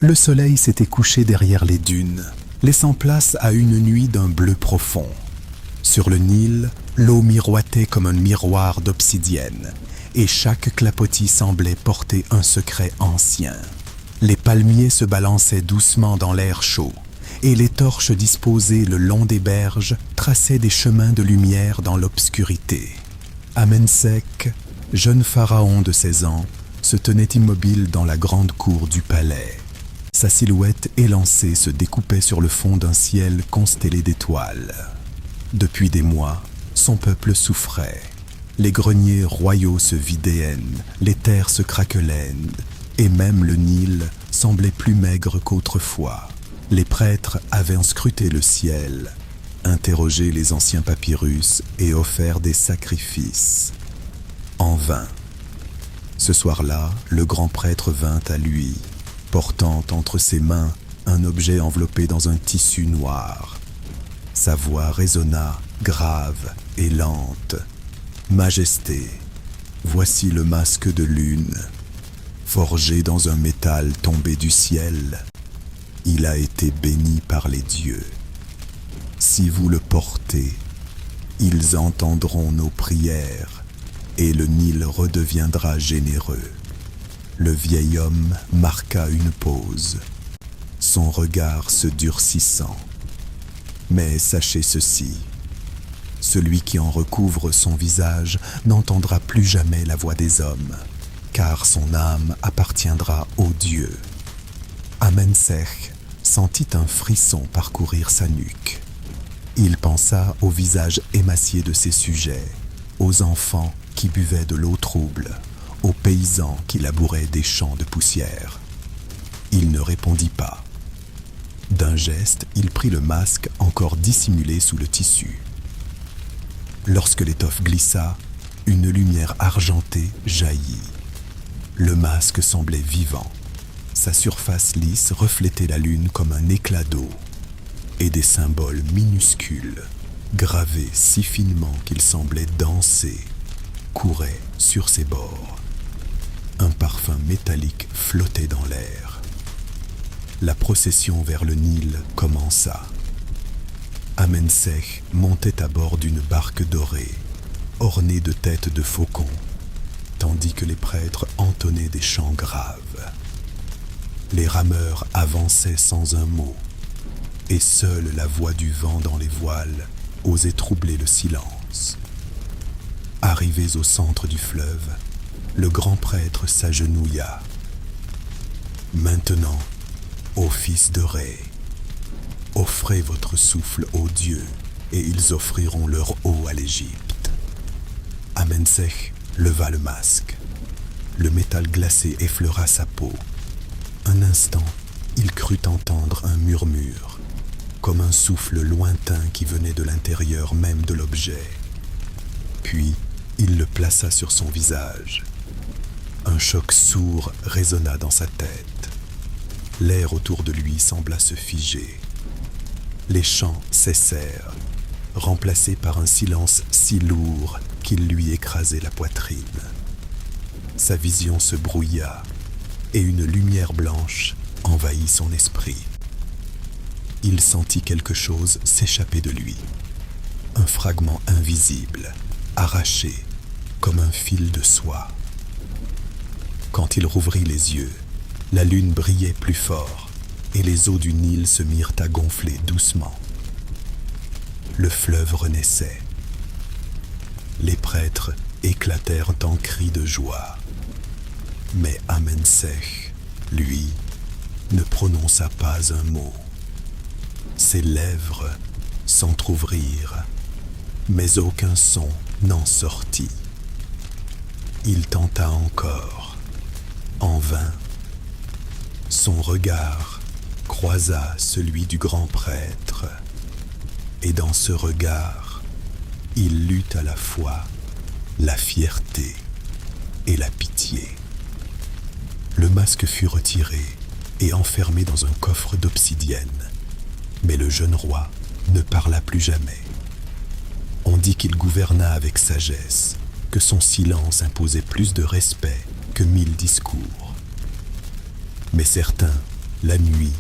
Le soleil s'était couché derrière les dunes, laissant place à une nuit d'un bleu profond. Sur le Nil, l'eau miroitait comme un miroir d'obsidienne, et chaque clapotis semblait porter un secret ancien. Les palmiers se balançaient doucement dans l'air chaud, et les torches disposées le long des berges traçaient des chemins de lumière dans l'obscurité. Amensec, jeune pharaon de 16 ans, se tenait immobile dans la grande cour du palais. Sa silhouette élancée se découpait sur le fond d'un ciel constellé d'étoiles. Depuis des mois, son peuple souffrait. Les greniers royaux se vidaient, les terres se craquelaient, et même le Nil semblait plus maigre qu'autrefois. Les prêtres avaient scruté le ciel, interrogé les anciens papyrus et offert des sacrifices. En vain. Ce soir-là, le grand prêtre vint à lui, portant entre ses mains un objet enveloppé dans un tissu noir. Sa voix résonna, grave et lente. « Majesté, voici le masque de lune, forgé dans un métal tombé du ciel. Il a été béni par les dieux. Si vous le portez, ils entendront nos prières et le Nil redeviendra généreux. » Le vieil homme marqua une pause, son regard se durcissant. « Mais sachez ceci, celui qui en recouvre son visage n'entendra plus jamais la voix des hommes, car son âme appartiendra aux dieux. » Amensec sentit un frisson parcourir sa nuque. Il pensa au visage émacié de ses sujets, aux enfants qui buvaient de l'eau trouble, aux paysans qui labouraient des champs de poussière. Il ne répondit pas. D'un geste, il prit le masque encore dissimulé sous le tissu. Lorsque l'étoffe glissa, une lumière argentée jaillit. Le masque semblait vivant. Sa surface lisse reflétait la lune comme un éclat d'eau, et des symboles minuscules, gravés si finement qu'ils semblaient danser, couraient sur ses bords. Un parfum métallique flottait dans l'air. La procession vers le Nil commença. Amensec montait à bord d'une barque dorée, ornée de têtes de faucons, tandis que les prêtres entonnaient des chants graves. Les rameurs avançaient sans un mot, et seule la voix du vent dans les voiles osait troubler le silence. Arrivés au centre du fleuve, le grand prêtre s'agenouilla. « Maintenant, ô fils de Ré, offrez votre souffle aux dieux, et ils offriront leur eau à l'Égypte. » Amensec leva le masque. Le métal glacé effleura sa peau. Un instant, il crut entendre un murmure, comme un souffle lointain qui venait de l'intérieur même de l'objet. Puis, il le plaça sur son visage. Un choc sourd résonna dans sa tête. L'air autour de lui sembla se figer. Les chants cessèrent, remplacés par un silence si lourd qu'il lui écrasait la poitrine. Sa vision se brouilla, et une lumière blanche envahit son esprit. Il sentit quelque chose s'échapper de lui, un fragment invisible, arraché comme un fil de soie. Quand il rouvrit les yeux, la lune brillait plus fort et les eaux du Nil se mirent à gonfler doucement. Le fleuve renaissait. Les prêtres éclatèrent en cris de joie. Mais Amensec, lui, ne prononça pas un mot. Ses lèvres s'entr'ouvrirent, mais aucun son n'en sortit. Il tenta encore, en vain. Son regard croisa celui du grand prêtre, et dans ce regard, il lut à la fois la fierté et la pitié. Le masque fut retiré et enfermé dans un coffre d'obsidienne, mais le jeune roi ne parla plus jamais. On dit qu'il gouverna avec sagesse, que son silence imposait plus de respect que 1000 discours. Mais certains La nuit,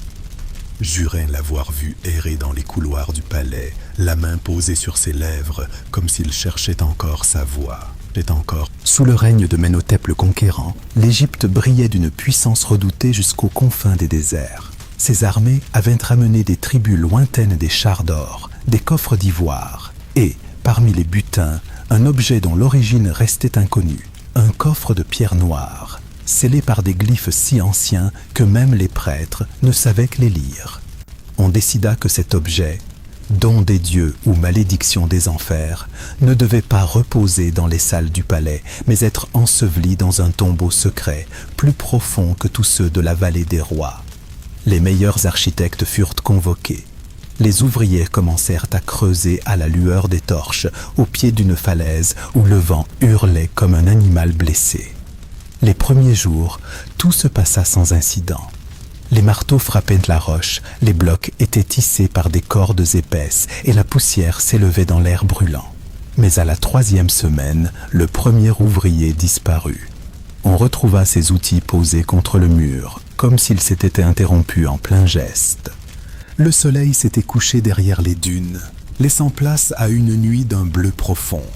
Jurin l'avoir vu errer dans les couloirs du palais, la main posée sur ses lèvres, comme s'il cherchait encore sa voix. Sous le règne de Ménhotep le Conquérant, l'Égypte brillait d'une puissance redoutée jusqu'aux confins des déserts. Ses armées avaient ramené des tribus lointaines des chars d'or, des coffres d'ivoire, et, parmi les butins, un objet dont l'origine restait inconnue, un coffre de pierre noire, scellé par des glyphes si anciens que même les prêtres ne savaient que les lire. On décida que cet objet, don des dieux ou malédiction des enfers, ne devait pas reposer dans les salles du palais, mais être enseveli dans un tombeau secret, plus profond que tous ceux de la vallée des rois. Les meilleurs architectes furent convoqués. Les ouvriers commencèrent à creuser à la lueur des torches, au pied d'une falaise où le vent hurlait comme un animal blessé. Les premiers jours, tout se passa sans incident. Les marteaux frappaient la roche, les blocs étaient tissés par des cordes épaisses et la poussière s'élevait dans l'air brûlant. Mais à la 3e semaine, le premier ouvrier disparut. On retrouva ses outils posés contre le mur, comme s'il s'était interrompu en plein geste. Le soleil s'était couché derrière les dunes, laissant place à une nuit d'un bleu profond.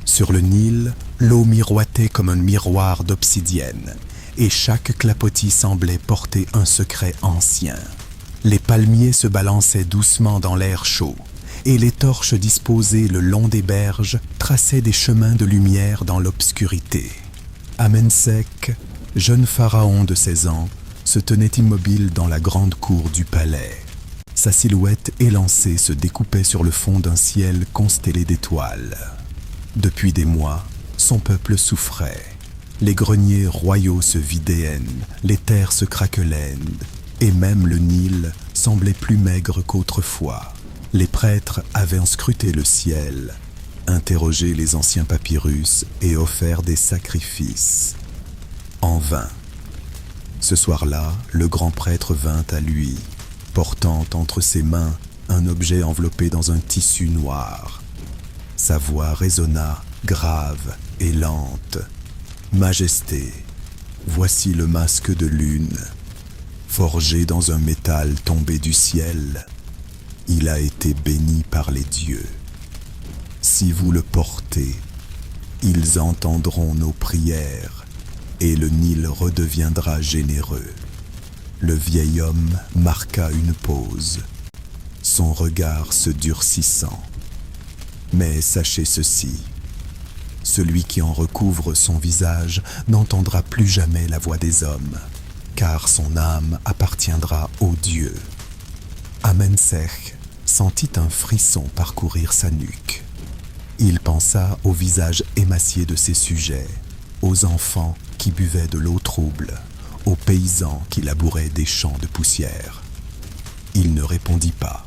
Sur le Nil, l'eau miroitait comme un miroir d'obsidienne, et chaque clapotis semblait porter un secret ancien. Les palmiers se balançaient doucement dans l'air chaud, et les torches disposées le long des berges traçaient des chemins de lumière dans l'obscurité. Amensec, jeune pharaon de 16 ans, se tenait immobile dans la grande cour du palais. Sa silhouette élancée se découpait sur le fond d'un ciel constellé d'étoiles. Depuis des mois, son peuple souffrait. Les greniers royaux se vidaient, les terres se craquelaient, et même le Nil semblait plus maigre qu'autrefois. Les prêtres avaient scruté le ciel, interrogé les anciens papyrus et offert des sacrifices. En vain. Ce soir-là, le grand prêtre vint à lui, portant entre ses mains un objet enveloppé dans un tissu noir. Sa voix résonna, grave et lente. « Majesté, voici le masque de lune, forgé dans un métal tombé du ciel. Il a été béni par les dieux. Si vous le portez, ils entendront nos prières et le Nil redeviendra généreux. » Le vieil homme marqua une pause, son regard se durcissant. « Mais sachez ceci, celui qui en recouvre son visage n'entendra plus jamais la voix des hommes, car son âme appartiendra aux dieux. » Amensec sentit un frisson parcourir sa nuque. Il pensa au visage émacié de ses sujets, aux enfants qui buvaient de l'eau trouble, aux paysans qui labouraient des champs de poussière. Il ne répondit pas.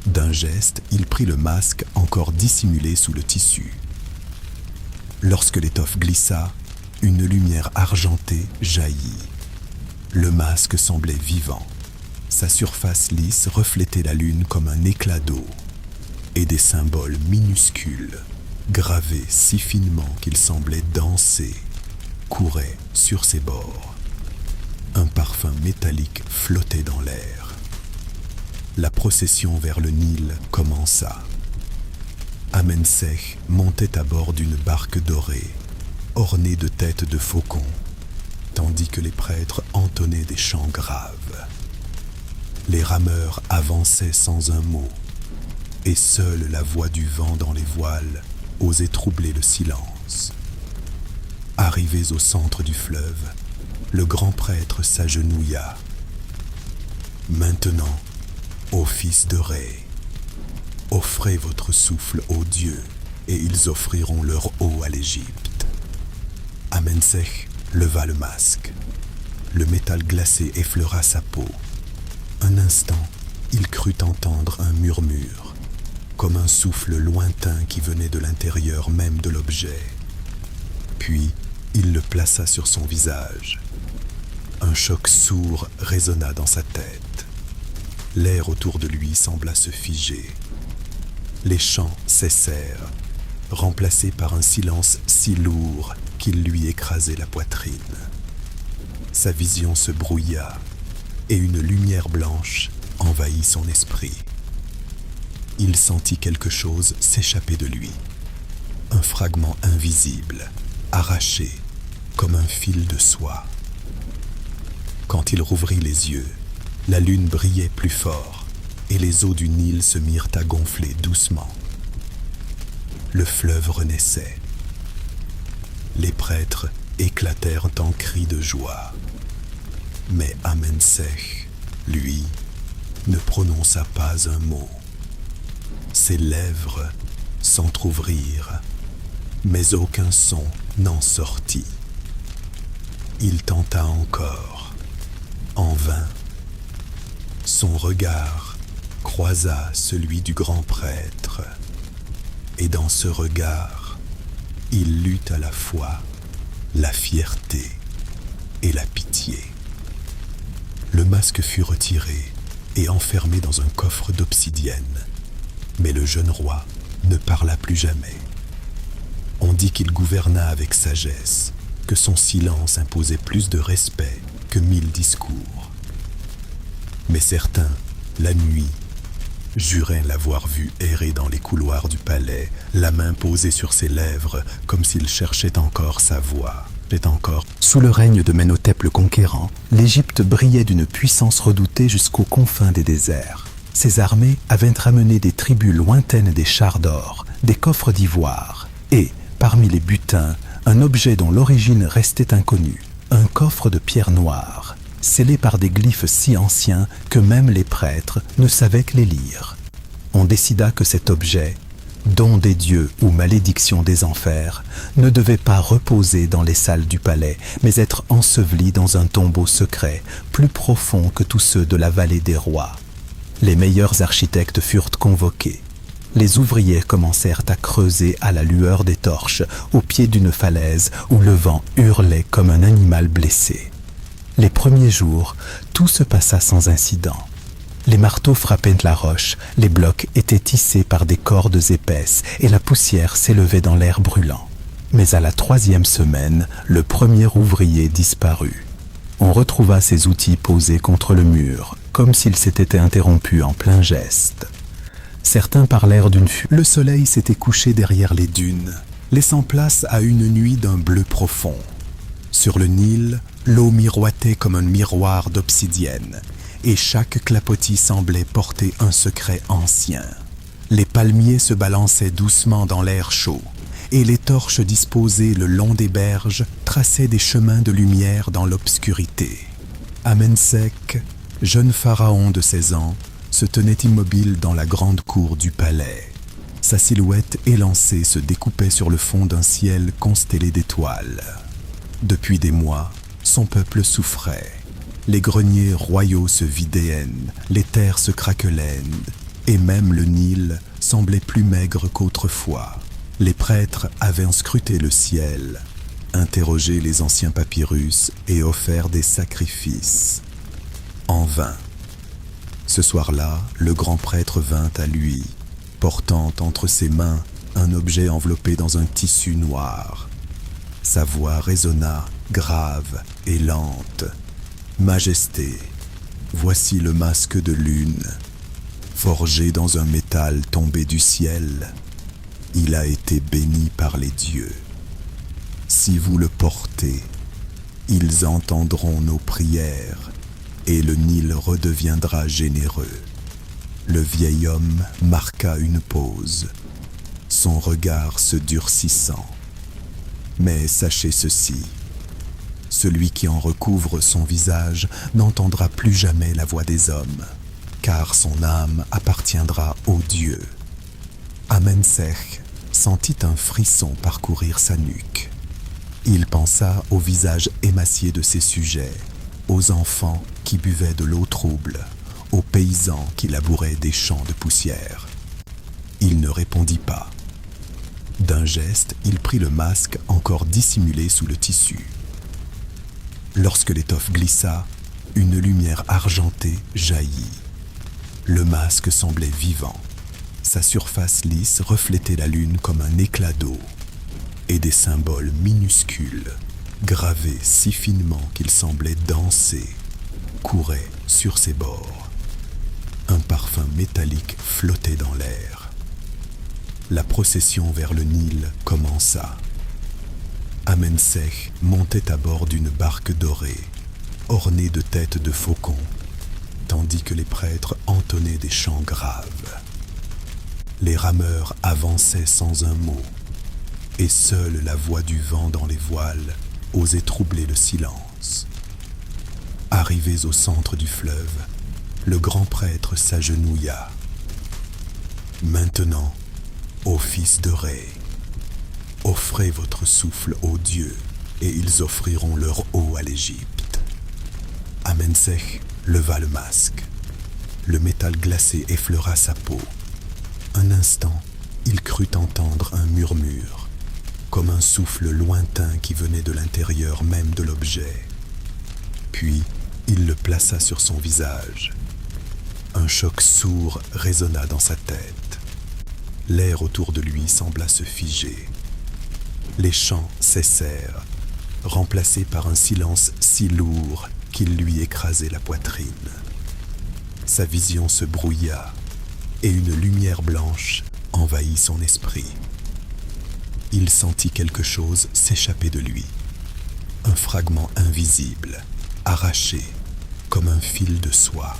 D'un geste, il prit le masque encore dissimulé sous le tissu. Lorsque l'étoffe glissa, une lumière argentée jaillit. Le masque semblait vivant. Sa surface lisse reflétait la lune comme un éclat d'eau, et des symboles minuscules, gravés si finement qu'ils semblaient danser, couraient sur ses bords. Un parfum métallique flottait dans l'air. La procession vers le Nil commença. Amensec montait à bord d'une barque dorée, ornée de têtes de faucons, tandis que les prêtres entonnaient des chants graves. Les rameurs avançaient sans un mot, et seule la voix du vent dans les voiles osait troubler le silence. Arrivés au centre du fleuve, le grand prêtre s'agenouilla. « Maintenant, ô fils de Ré, offrez votre souffle aux dieux, et ils offriront leur eau à l'Égypte. » Amensec leva le masque. Le métal glacé effleura sa peau. Un instant, il crut entendre un murmure, comme un souffle lointain qui venait de l'intérieur même de l'objet. Puis, il le plaça sur son visage. Un choc sourd résonna dans sa tête. L'air autour de lui sembla se figer. Les chants cessèrent, remplacés par un silence si lourd qu'il lui écrasait la poitrine. Sa vision se brouilla. et une lumière blanche envahit son esprit. Il sentit quelque chose s'échapper de lui, un fragment invisible, arraché comme un fil de soie. Quand il rouvrit les yeux, la lune brillait plus fort et les eaux du Nil se mirent à gonfler doucement. Le fleuve renaissait. Les prêtres éclatèrent en cris de joie. Mais Amensech, lui, ne prononça pas un mot. Ses lèvres s'entr'ouvrirent, mais aucun son n'en sortit. Il tenta encore, en vain. Son regard croisa celui du grand prêtre, et dans ce regard, il lut à la fois la fierté et la pitié. Le masque fut retiré et enfermé dans un coffre d'obsidienne, mais le jeune roi ne parla plus jamais. On dit qu'il gouverna avec sagesse, que son silence imposait plus de respect que 1000 discours. Mais certains, la nuit, juraient l'avoir vu errer dans les couloirs du palais, la main posée sur ses lèvres, comme s'il cherchait encore sa voix. Sous le règne de Ménhotep le Conquérant, l'Égypte brillait d'une puissance redoutée jusqu'aux confins des déserts. Ses armées avaient ramené des tribus lointaines des chars d'or, des coffres d'ivoire, et, parmi les butins, un objet dont l'origine restait inconnue, un coffre de pierre noire, scellé par des glyphes si anciens que même les prêtres ne savaient que les lire. On décida que cet objet, don des dieux ou malédiction des enfers, ne devait pas reposer dans les salles du palais, mais être enseveli dans un tombeau secret, plus profond que tous ceux de la vallée des rois. Les meilleurs architectes furent convoqués. Les ouvriers commencèrent à creuser à la lueur des torches, au pied d'une falaise où le vent hurlait comme un animal blessé. Les premiers jours, tout se passa sans incident. Les marteaux frappaient la roche, les blocs étaient tissés par des cordes épaisses et la poussière s'élevait dans l'air brûlant. Mais à la 3e semaine, le premier ouvrier disparut. On retrouva ses outils posés contre le mur, comme s'ils s'étaient interrompus en plein geste. Certains parlèrent d'une fuite. Le soleil s'était couché derrière les dunes, laissant place à une nuit d'un bleu profond. Sur le Nil, l'eau miroitait comme un miroir d'obsidienne, et chaque clapotis semblait porter un secret ancien. Les palmiers se balançaient doucement dans l'air chaud, et les torches disposées le long des berges traçaient des chemins de lumière dans l'obscurité. Amensech, jeune pharaon de 16 ans, se tenait immobile dans la grande cour du palais. Sa silhouette élancée se découpait sur le fond d'un ciel constellé d'étoiles. Depuis des mois, son peuple souffrait. Les greniers royaux se vidaient, les terres se craquelaient, et même le Nil semblait plus maigre qu'autrefois. Les prêtres avaient scruté le ciel, interrogé les anciens papyrus et offert des sacrifices. En vain. Ce soir-là, le grand prêtre vint à lui, portant entre ses mains un objet enveloppé dans un tissu noir. Sa voix résonna, grave et lente. « Majesté, voici le masque de lune, forgé dans un métal tombé du ciel. Il a été béni par les dieux. Si vous le portez, ils entendront nos prières et le Nil redeviendra généreux. » Le vieil homme marqua une pause, son regard se durcissant. « Mais sachez ceci, celui qui en recouvre son visage n'entendra plus jamais la voix des hommes, car son âme appartiendra aux dieux. » Amensech sentit un frisson parcourir sa nuque. Il pensa au visage émacié de ses sujets, aux enfants qui buvaient de l'eau trouble, aux paysans qui labouraient des champs de poussière. Il ne répondit pas. D'un geste, il prit le masque encore dissimulé sous le tissu. Lorsque l'étoffe glissa, une lumière argentée jaillit. Le masque semblait vivant. Sa surface lisse reflétait la lune comme un éclat d'eau, et des symboles minuscules, gravés si finement qu'ils semblaient danser, courait sur ses bords. Un parfum métallique flottait dans l'air. La procession vers le Nil commença. Amenseh montait à bord d'une barque dorée, ornée de têtes de faucons, tandis que les prêtres entonnaient des chants graves. Les rameurs avançaient sans un mot, et seule la voix du vent dans les voiles osait troubler le silence. Arrivés au centre du fleuve, le grand prêtre s'agenouilla. « Maintenant, ô fils de Ré, offrez votre souffle aux dieux, et ils offriront leur eau à l'Égypte. » Amenseh leva le masque. Le métal glacé effleura sa peau. Un instant, il crut entendre un murmure, comme un souffle lointain qui venait de l'intérieur même de l'objet. Puis, il le plaça sur son visage. Un choc sourd résonna dans sa tête. L'air autour de lui sembla se figer. Les chants cessèrent, remplacés par un silence si lourd qu'il lui écrasait la poitrine. Sa vision se brouilla et une lumière blanche envahit son esprit. Il sentit quelque chose s'échapper de lui. Un fragment invisible, arraché, comme un fil de soie.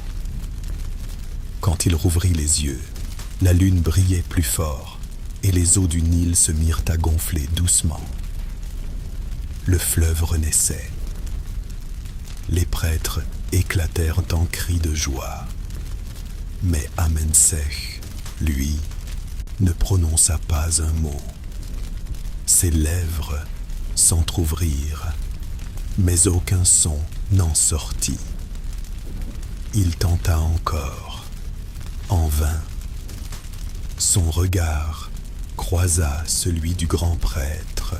Quand il rouvrit les yeux, la lune brillait plus fort et les eaux du Nil se mirent à gonfler doucement. Le fleuve renaissait. Les prêtres éclatèrent en cris de joie. Mais Amenseh, lui, ne prononça pas un mot. Ses lèvres s'entr'ouvrirent, mais aucun son n'en sortit. Il tenta encore, en vain. Son regard croisa celui du grand prêtre,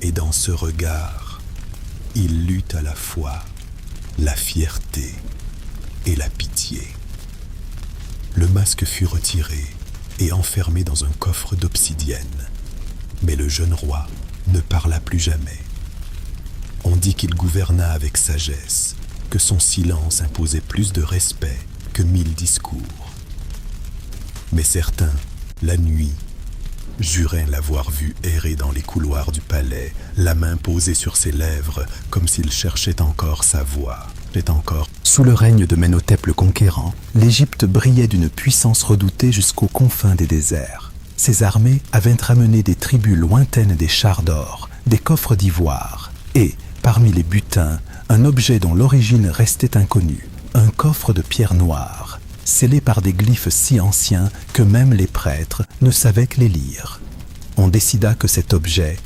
et dans ce regard, il lut à la fois la fierté et la pitié. Le masque fut retiré et enfermé dans un coffre d'obsidienne, mais le jeune roi ne parla plus jamais. On dit qu'il gouverna avec sagesse, que son silence imposait plus de respect que 1000 discours. Mais certains, la nuit, juraient l'avoir vu errer dans les couloirs du palais, la main posée sur ses lèvres, comme s'il cherchait encore sa voix. Sous le règne de Ménhotep le Conquérant, l'Égypte brillait d'une puissance redoutée jusqu'aux confins des déserts. Ses armées avaient ramené des tribus lointaines des chars d'or, des coffres d'ivoire, et, parmi les butins, un objet dont l'origine restait inconnue, un coffre de pierre noire, scellé par des glyphes si anciens que même les prêtres ne savaient que les lire. On décida que cet objet,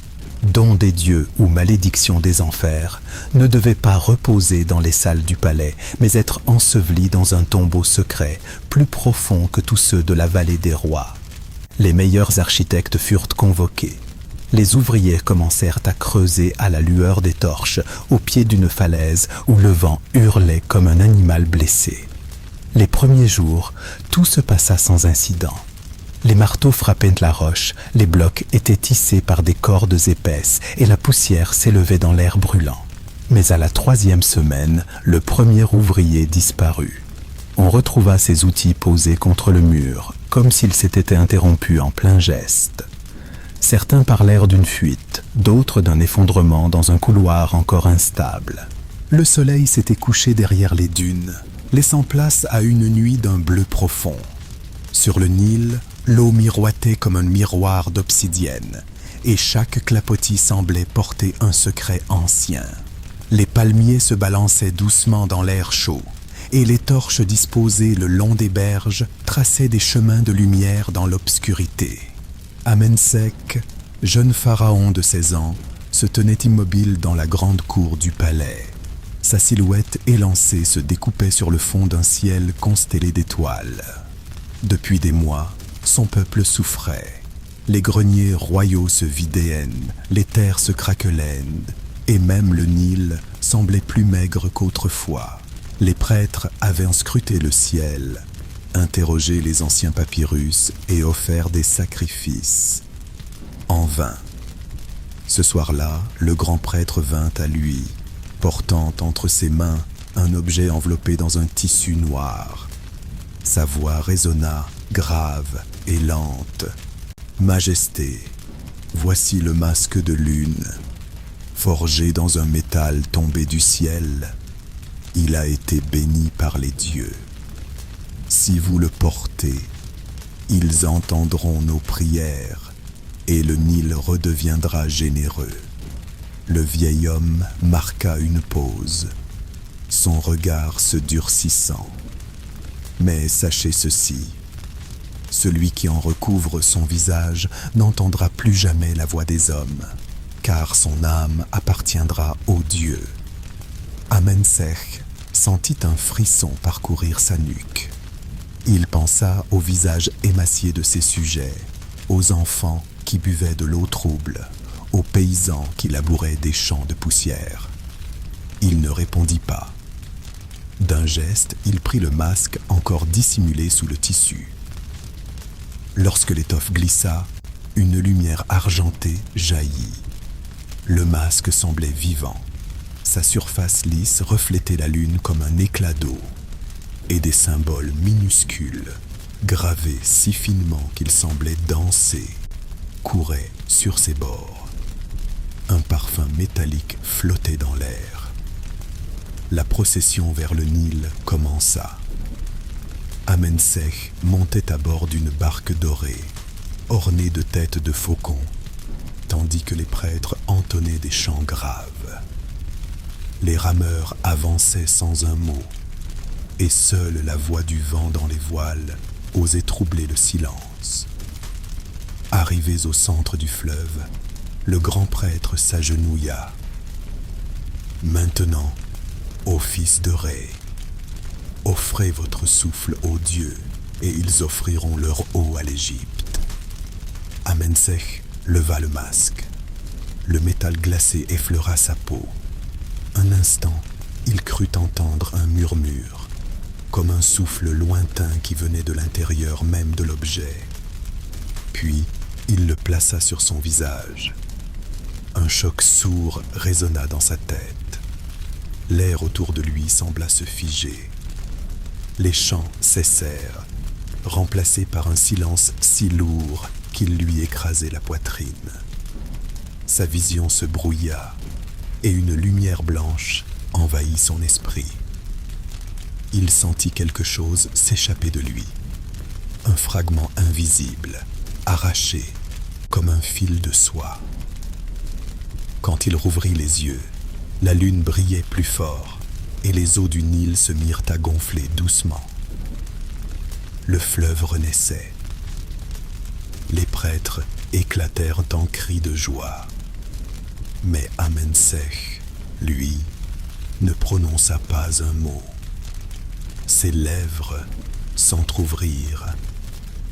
don des dieux ou malédiction des enfers, ne devait pas reposer dans les salles du palais, mais être enseveli dans un tombeau secret, plus profond que tous ceux de la vallée des rois. Les meilleurs architectes furent convoqués. Les ouvriers commencèrent à creuser à la lueur des torches, au pied d'une falaise où le vent hurlait comme un animal blessé. Les premiers jours, tout se passa sans incident. Les marteaux frappaient la roche, les blocs étaient tissés par des cordes épaisses et la poussière s'élevait dans l'air brûlant. Mais à la 3e semaine, le premier ouvrier disparut. On retrouva ses outils posés contre le mur, comme s'ils s'étaient interrompus en plein geste. Certains parlèrent d'une fuite, d'autres d'un effondrement dans un couloir encore instable. Le soleil s'était couché derrière les dunes, laissant place à une nuit d'un bleu profond. Sur le Nil, l'eau miroitait comme un miroir d'obsidienne, et chaque clapotis semblait porter un secret ancien. Les palmiers se balançaient doucement dans l'air chaud, et les torches disposées le long des berges traçaient des chemins de lumière dans l'obscurité. Amenseh, jeune pharaon de 16 ans, se tenait immobile dans la grande cour du palais. Sa silhouette élancée se découpait sur le fond d'un ciel constellé d'étoiles. Depuis des mois, son peuple souffrait. Les greniers royaux se vidaient, les terres se craquelaient, et même le Nil semblait plus maigre qu'autrefois. Les prêtres avaient scruté le ciel, interrogé les anciens papyrus et offert des sacrifices. En vain. Ce soir-là, le grand prêtre vint à lui, portant entre ses mains un objet enveloppé dans un tissu noir. Sa voix résonna, grave et lente. « Majesté, voici le masque de lune, forgé dans un métal tombé du ciel. Il a été béni par les dieux. Si vous le portez, ils entendront nos prières et le Nil redeviendra généreux. » Le vieil homme marqua une pause, son regard se durcissant. « Mais sachez ceci, celui qui en recouvre son visage n'entendra plus jamais la voix des hommes, car son âme appartiendra aux dieux. » Amensech sentit un frisson parcourir sa nuque. Il pensa au visage émacié de ses sujets, aux enfants qui buvaient de l'eau trouble, aux paysans qui labouraient des champs de poussière. Il ne répondit pas. D'un geste, il prit le masque encore dissimulé sous le tissu. Lorsque l'étoffe glissa, une lumière argentée jaillit. Le masque semblait vivant. Sa surface lisse reflétait la lune comme un éclat d'eau, et des symboles minuscules, gravés si finement qu'ils semblaient danser, couraient sur ses bords. Un parfum métallique flottait dans l'air. La procession vers le Nil commença. Amensech montait à bord d'une barque dorée, ornée de têtes de faucons, tandis que les prêtres entonnaient des chants graves. Les rameurs avançaient sans un mot, et seule la voix du vent dans les voiles osait troubler le silence. Arrivés au centre du fleuve, le grand prêtre s'agenouilla. « Maintenant, ô fils de Ré, offrez votre souffle aux dieux, et ils offriront leur eau à l'Égypte. » Amensech leva le masque. Le métal glacé effleura sa peau. Un instant, il crut entendre un murmure, comme un souffle lointain qui venait de l'intérieur même de l'objet. Puis, il le plaça sur son visage. Un choc sourd résonna dans sa tête. L'air autour de lui sembla se figer. Les chants cessèrent, remplacés par un silence si lourd qu'il lui écrasait la poitrine. Sa vision se brouilla et une lumière blanche envahit son esprit. Il sentit quelque chose s'échapper de lui, un fragment invisible, arraché comme un fil de soie. Quand il rouvrit les yeux, la lune brillait plus fort et les eaux du Nil se mirent à gonfler doucement. Le fleuve renaissait. Les prêtres éclatèrent en cris de joie. Mais Amensech, lui, ne prononça pas un mot. Ses lèvres s'entr'ouvrirent,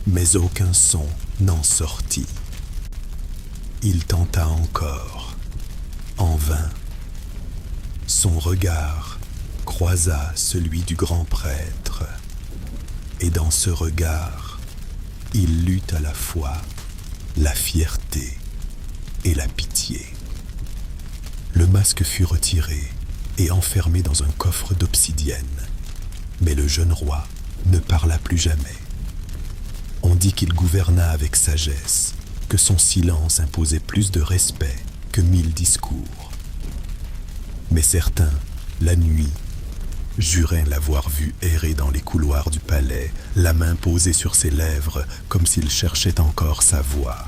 mais aucun son n'en sortit. Il tenta encore, en vain. Son regard croisa celui du grand prêtre, et dans ce regard, il lut à la fois la fierté et la pitié. Le masque fut retiré et enfermé dans un coffre d'obsidienne, mais le jeune roi ne parla plus jamais. On dit qu'il gouverna avec sagesse, que son silence imposait plus de respect que 1000 discours. Mais certains, la nuit, juraient l'avoir vu errer dans les couloirs du palais, la main posée sur ses lèvres, comme s'il cherchait encore sa voix.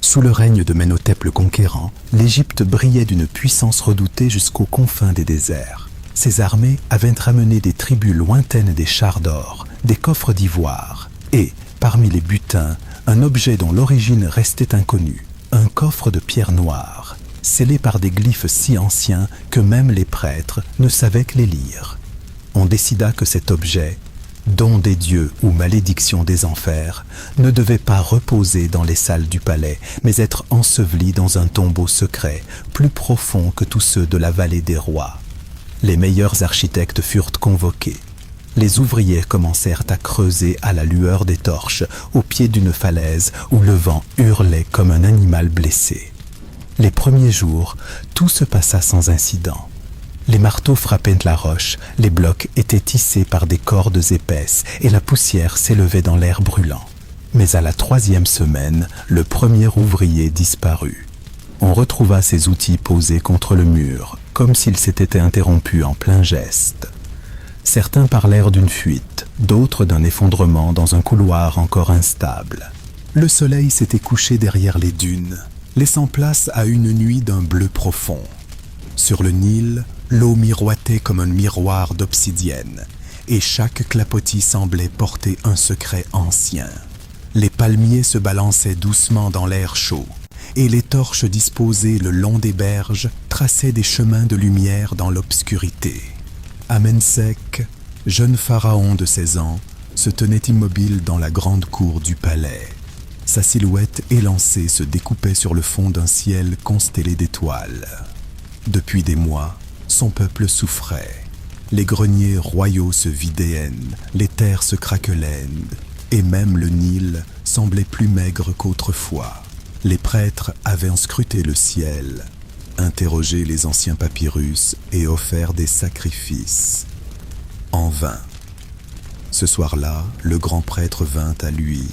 Sous le règne de Ménhotep le Conquérant, l'Égypte brillait d'une puissance redoutée jusqu'aux confins des déserts. Ses armées avaient ramené des tribus lointaines des chars d'or, des coffres d'ivoire, et, parmi les butins, un objet dont l'origine restait inconnue, un coffre de pierre noire, scellé par des glyphes si anciens que même les prêtres ne savaient que les lire. On décida que cet objet, don des dieux ou malédiction des enfers, ne devait pas reposer dans les salles du palais, mais être enseveli dans un tombeau secret, plus profond que tous ceux de la vallée des rois. Les meilleurs architectes furent convoqués. Les ouvriers commencèrent à creuser à la lueur des torches, au pied d'une falaise où le vent hurlait comme un animal blessé. Les premiers jours, tout se passa sans incident. Les marteaux frappaient la roche, les blocs étaient tissés par des cordes épaisses et la poussière s'élevait dans l'air brûlant. Mais à la 3e semaine, le premier ouvrier disparut. On retrouva ses outils posés contre le mur, comme s'ils s'étaient interrompus en plein geste. Certains parlèrent d'une fuite, d'autres d'un effondrement dans un couloir encore instable. Le soleil s'était couché derrière les dunes, laissant place à une nuit d'un bleu profond. Sur le Nil, l'eau miroitait comme un miroir d'obsidienne, et chaque clapotis semblait porter un secret ancien. Les palmiers se balançaient doucement dans l'air chaud, et les torches disposées le long des berges traçaient des chemins de lumière dans l'obscurité. Amensec, jeune pharaon de 16 ans, se tenait immobile dans la grande cour du palais. Sa silhouette élancée se découpait sur le fond d'un ciel constellé d'étoiles. Depuis des mois, son peuple souffrait. Les greniers royaux se vidaient, les terres se craquelaient, et même le Nil semblait plus maigre qu'autrefois. Les prêtres avaient scruté le ciel, interrogé les anciens papyrus et offert des sacrifices. En vain. Ce soir-là, le grand prêtre vint à lui,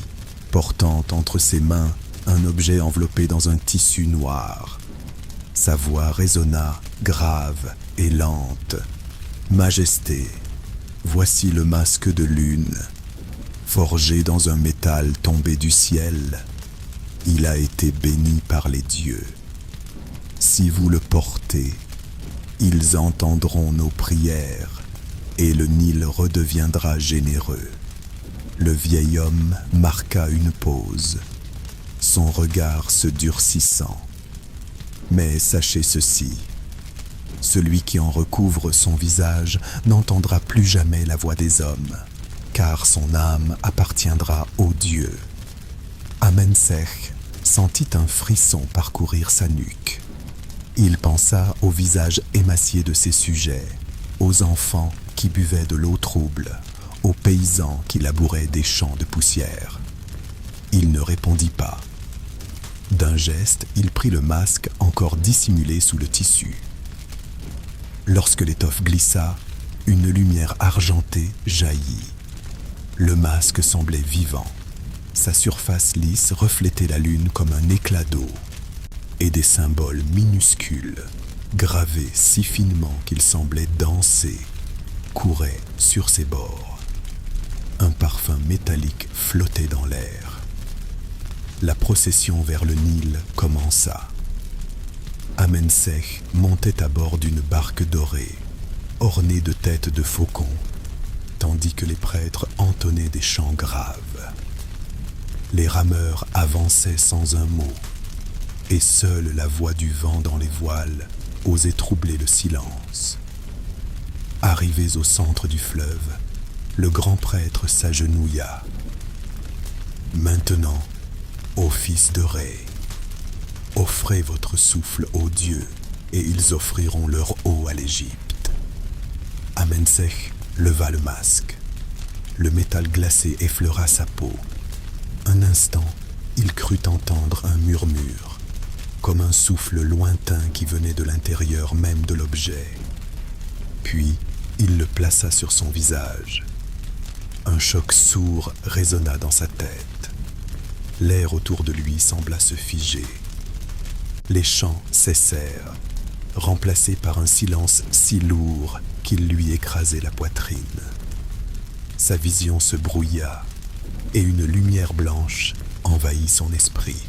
portant entre ses mains un objet enveloppé dans un tissu noir. Sa voix résonna, grave et lente. « Majesté, voici le masque de lune, forgé dans un métal tombé du ciel. Il a été béni par les dieux. Si vous le portez, ils entendront nos prières et le Nil redeviendra généreux. » Le vieil homme marqua une pause, son regard se durcissant. « Mais sachez ceci, celui qui en recouvre son visage n'entendra plus jamais la voix des hommes, car son âme appartiendra aux dieux. » Amensec sentit un frisson parcourir sa nuque. Il pensa au visage émacié de ses sujets, aux enfants qui buvaient de l'eau trouble, aux paysans qui labouraient des champs de poussière. Il ne répondit pas. D'un geste, il prit le masque encore dissimulé sous le tissu. Lorsque l'étoffe glissa, une lumière argentée jaillit. Le masque semblait vivant. Sa surface lisse reflétait la lune comme un éclat d'eau. Et des symboles minuscules, gravés si finement qu'ils semblaient danser, couraient sur ses bords. Un parfum métallique flottait dans l'air. La procession vers le Nil commença. Amensec montait à bord d'une barque dorée, ornée de têtes de faucons, tandis que les prêtres entonnaient des chants graves. Les rameurs avançaient sans un mot, et seule la voix du vent dans les voiles osait troubler le silence. Arrivés au centre du fleuve, le grand prêtre s'agenouilla. « Maintenant, ô fils de Ré, offrez votre souffle aux dieux, et ils offriront leur eau à l'Égypte. » Amensec leva le masque. Le métal glacé effleura sa peau. Un instant, il crut entendre un murmure, comme un souffle lointain qui venait de l'intérieur même de l'objet. Puis, il le plaça sur son visage. Un choc sourd résonna dans sa tête. L'air autour de lui sembla se figer. Les chants cessèrent, remplacés par un silence si lourd qu'il lui écrasait la poitrine. Sa vision se brouilla, et une lumière blanche envahit son esprit.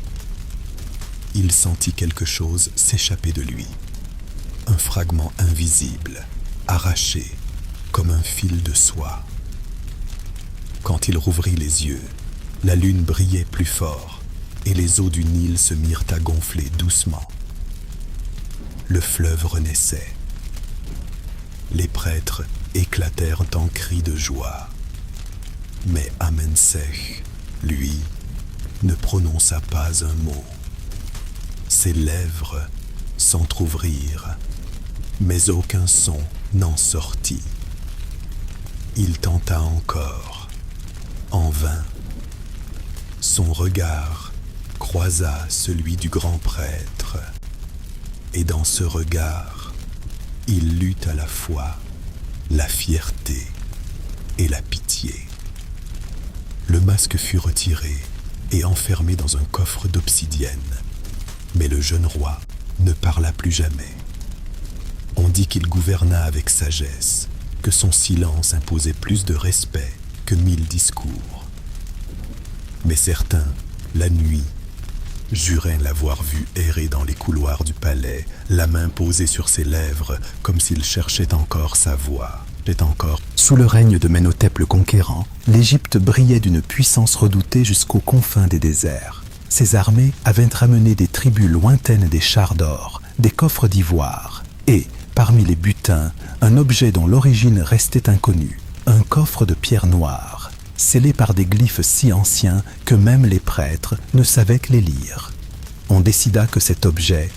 Il sentit quelque chose s'échapper de lui. Un fragment invisible, arraché, comme un fil de soie. Quand il rouvrit les yeux, la lune brillait plus fort et les eaux du Nil se mirent à gonfler doucement. Le fleuve renaissait. Les prêtres éclatèrent en cris de joie. Mais Amensec, lui, ne prononça pas un mot. Ses lèvres s'entr'ouvrirent, mais aucun son n'en sortit. Il tenta encore, en vain. Son regard croisa celui du grand prêtre, et dans ce regard, Il lut à la fois la fierté et la pitié. Le masque fut retiré et enfermé dans un coffre d'obsidienne, mais le jeune roi ne parla plus jamais. On dit qu'il gouverna avec sagesse, que son silence imposait plus de respect que 1000 discours. Mais certains, la nuit, juraient l'avoir vu errer dans les couloirs du palais, la main posée sur ses lèvres, comme s'il cherchait encore sa voix. Sous le règne de Ménhotep le Conquérant, l'Égypte brillait d'une puissance redoutée jusqu'aux confins des déserts. Ses armées avaient ramené des tribus lointaines des chars d'or, des coffres d'ivoire, et, parmi les butins, un objet dont l'origine restait inconnue, un coffre de pierre noire, scellé par des glyphes si anciens que même les prêtres ne savaient que les lire. On décida que cet objet,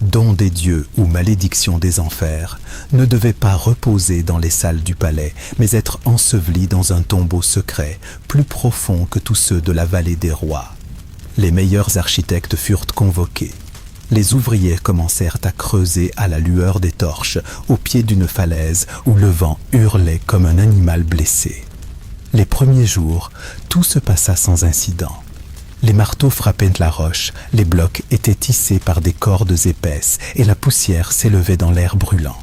don des dieux ou malédiction des enfers, ne devait pas reposer dans les salles du palais, mais être enseveli dans un tombeau secret, plus profond que tous ceux de la vallée des rois. Les meilleurs architectes furent convoqués. Les ouvriers commencèrent à creuser à la lueur des torches, au pied d'une falaise où le vent hurlait comme un animal blessé. Les premiers jours, tout se passa sans incident. Les marteaux frappaient la roche, les blocs étaient tissés par des cordes épaisses et la poussière s'élevait dans l'air brûlant.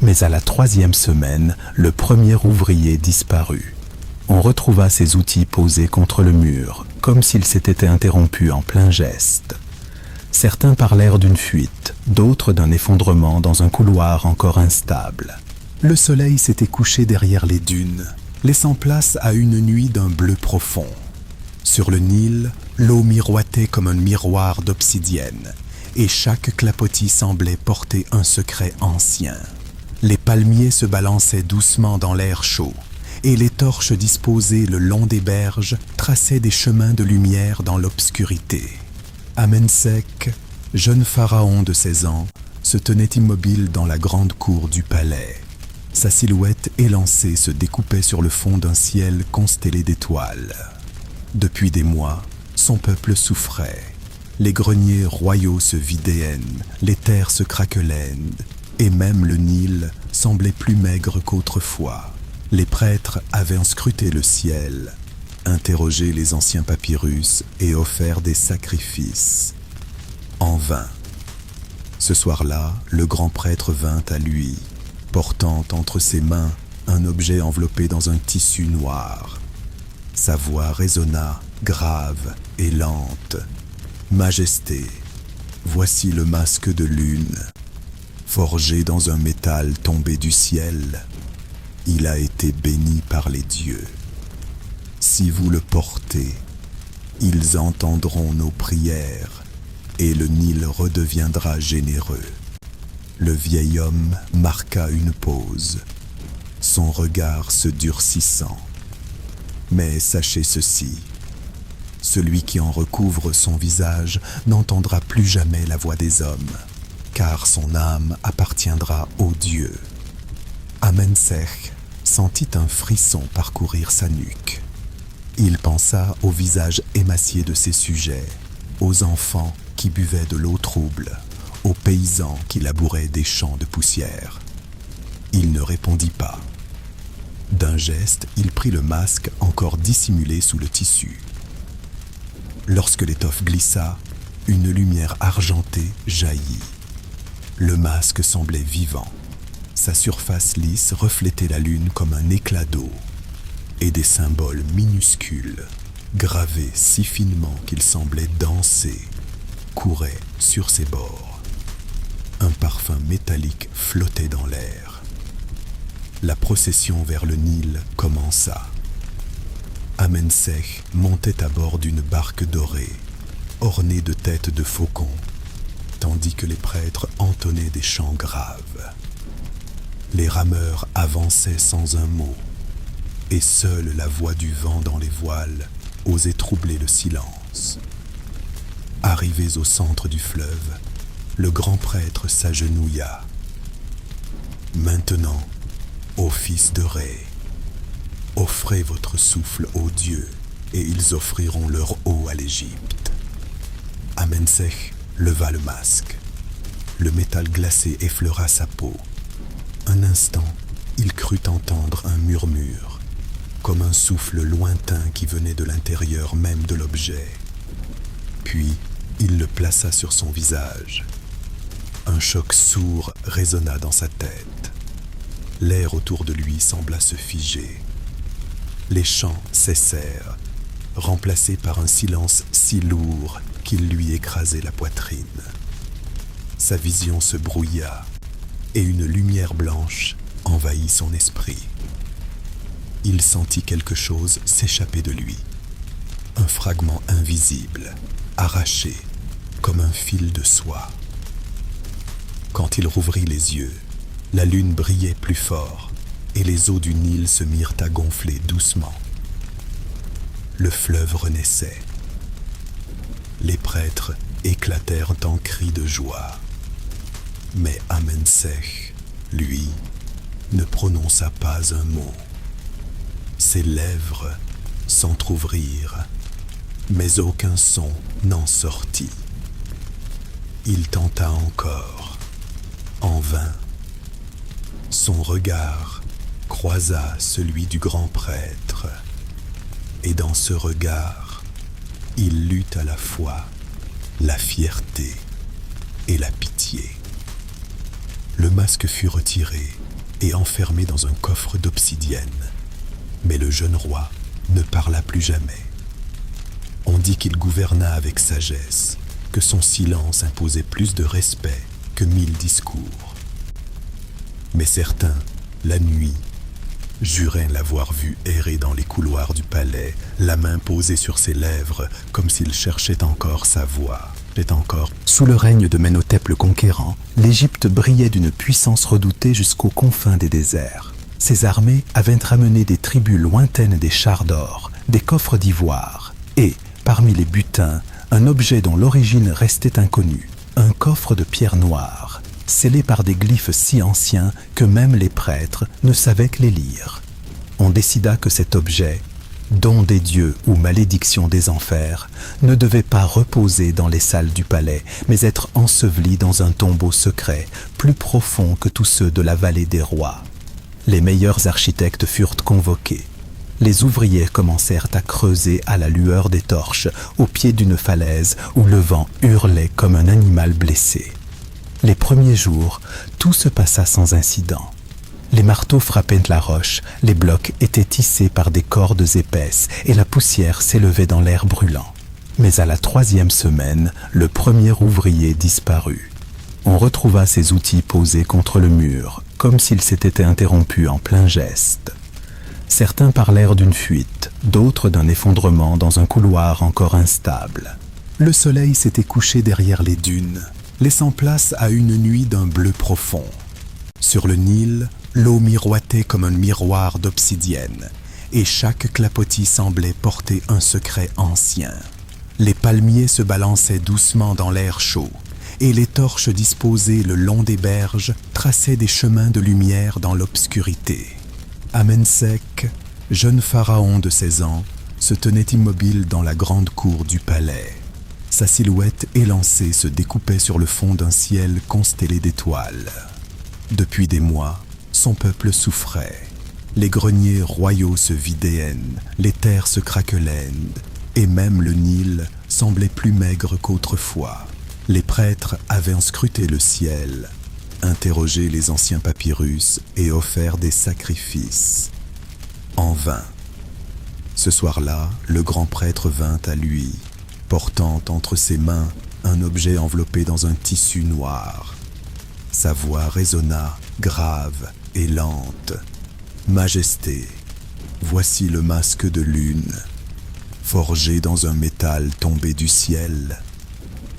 Mais à la 3e semaine, le premier ouvrier disparut. On retrouva ses outils posés contre le mur, comme s'il s'était interrompu en plein geste. Certains parlèrent d'une fuite, d'autres d'un effondrement dans un couloir encore instable. Le soleil s'était couché derrière les dunes, laissant place à une nuit d'un bleu profond. Sur le Nil, l'eau miroitait comme un miroir d'obsidienne, et chaque clapotis semblait porter un secret ancien. Les palmiers se balançaient doucement dans l'air chaud, et les torches disposées le long des berges traçaient des chemins de lumière dans l'obscurité. Amensec, jeune pharaon de 16 ans, se tenait immobile dans la grande cour du palais. Sa silhouette élancée se découpait sur le fond d'un ciel constellé d'étoiles. Depuis des mois, son peuple souffrait. Les greniers royaux se vidaient, les terres se craquelaient, et même le Nil semblait plus maigre qu'autrefois. Les prêtres avaient scruté le ciel, interrogé les anciens papyrus et offert des sacrifices. En vain. Ce soir-là, le grand prêtre vint à lui, portant entre ses mains un objet enveloppé dans un tissu noir. Sa voix résonna, grave et lente. « Majesté, voici le masque de lune, forgé dans un métal tombé du ciel. Il a été béni par les dieux. Si vous le portez, ils entendront nos prières et le Nil redeviendra généreux. » Le vieil homme marqua une pause, son regard se durcissant. Mais sachez ceci, celui qui en recouvre son visage n'entendra plus jamais la voix des hommes, car son âme appartiendra aux dieux. Amensec sentit un frisson parcourir sa nuque. Il pensa au visage émacié de ses sujets, aux enfants qui buvaient de l'eau trouble, aux paysans qui labouraient des champs de poussière. Il ne répondit pas. D'un geste, il prit le masque encore dissimulé sous le tissu. Lorsque l'étoffe glissa, une lumière argentée jaillit. Le masque semblait vivant. Sa surface lisse reflétait la lune comme un éclat d'eau, et des symboles minuscules, gravés si finement qu'ils semblaient danser, couraient sur ses bords. Un parfum métallique flottait dans l'air. La procession vers le Nil commença. Amensec montait à bord d'une barque dorée, ornée de têtes de faucons, tandis que les prêtres entonnaient des chants graves. Les rameurs avançaient sans un mot, et seule la voix du vent dans les voiles osait troubler le silence. Arrivés au centre du fleuve, le grand prêtre s'agenouilla. « Maintenant, ô fils de Ré, offrez votre souffle aux dieux, et ils offriront leur eau à l'Égypte. » Amensec leva le masque. Le métal glacé effleura sa peau. Un instant, il crut entendre un murmure, comme un souffle lointain qui venait de l'intérieur même de l'objet. Puis, il le plaça sur son visage. Un choc sourd résonna dans sa tête. L'air autour de lui sembla se figer. Les chants cessèrent, remplacés par un silence si lourd qu'il lui écrasait la poitrine. Sa vision se brouilla et une lumière blanche envahit son esprit. Il sentit quelque chose s'échapper de lui. Un fragment invisible, arraché comme un fil de soie. Quand il rouvrit les yeux, la lune brillait plus fort et les eaux du Nil se mirent à gonfler doucement. Le fleuve renaissait. Les prêtres éclatèrent en cris de joie. Mais Amensech, lui, ne prononça pas un mot. Ses lèvres s'entr'ouvrirent, mais aucun son n'en sortit. Il tenta encore, en vain. Son regard croisa celui du grand prêtre, et dans ce regard, il lut à la fois la fierté et la pitié. Le masque fut retiré et enfermé dans un coffre d'obsidienne, mais le jeune roi ne parla plus jamais. On dit qu'il gouverna avec sagesse, que son silence imposait plus de respect que 1000 discours. Mais certains, la nuit, juraient l'avoir vu errer dans les couloirs du palais, la main posée sur ses lèvres, comme s'il cherchait encore sa voix. Sous le règne de Ménhotep le Conquérant, l'Égypte brillait d'une puissance redoutée jusqu'aux confins des déserts. Ses armées avaient ramené des tribus lointaines des chars d'or, des coffres d'ivoire, et, parmi les butins, un objet dont l'origine restait inconnue, un coffre de pierre noire, scellé par des glyphes si anciens que même les prêtres ne savaient que les lire. On décida que cet objet, don des dieux ou malédiction des enfers, ne devait pas reposer dans les salles du palais, mais être enseveli dans un tombeau secret, plus profond que tous ceux de la vallée des rois. Les meilleurs architectes furent convoqués. Les ouvriers commencèrent à creuser à la lueur des torches, au pied d'une falaise où le vent hurlait comme un animal blessé. Les premiers jours, tout se passa sans incident. Les marteaux frappaient la roche, les blocs étaient tissés par des cordes épaisses et la poussière s'élevait dans l'air brûlant. Mais à la 3e semaine, le premier ouvrier disparut. On retrouva ses outils posés contre le mur, comme s'ils s'étaient interrompus en plein geste. Certains parlèrent d'une fuite, d'autres d'un effondrement dans un couloir encore instable. Le soleil s'était couché derrière les dunes, laissant place à une nuit d'un bleu profond. Sur le Nil, l'eau miroitait comme un miroir d'obsidienne, et chaque clapotis semblait porter un secret ancien. Les palmiers se balançaient doucement dans l'air chaud, et les torches disposées le long des berges traçaient des chemins de lumière dans l'obscurité. Amensech, jeune pharaon de 16 ans, se tenait immobile dans la grande cour du palais. Sa silhouette élancée se découpait sur le fond d'un ciel constellé d'étoiles. Depuis des mois, son peuple souffrait. Les greniers royaux se vidaient, les terres se craquelaient, et même le Nil semblait plus maigre qu'autrefois. Les prêtres avaient scruté le ciel, interrogé les anciens papyrus et offert des sacrifices. En vain. Ce soir-là, le grand prêtre vint à lui, portant entre ses mains un objet enveloppé dans un tissu noir. Sa voix résonna, grave et lente. « Majesté, voici le masque de lune, forgé dans un métal tombé du ciel.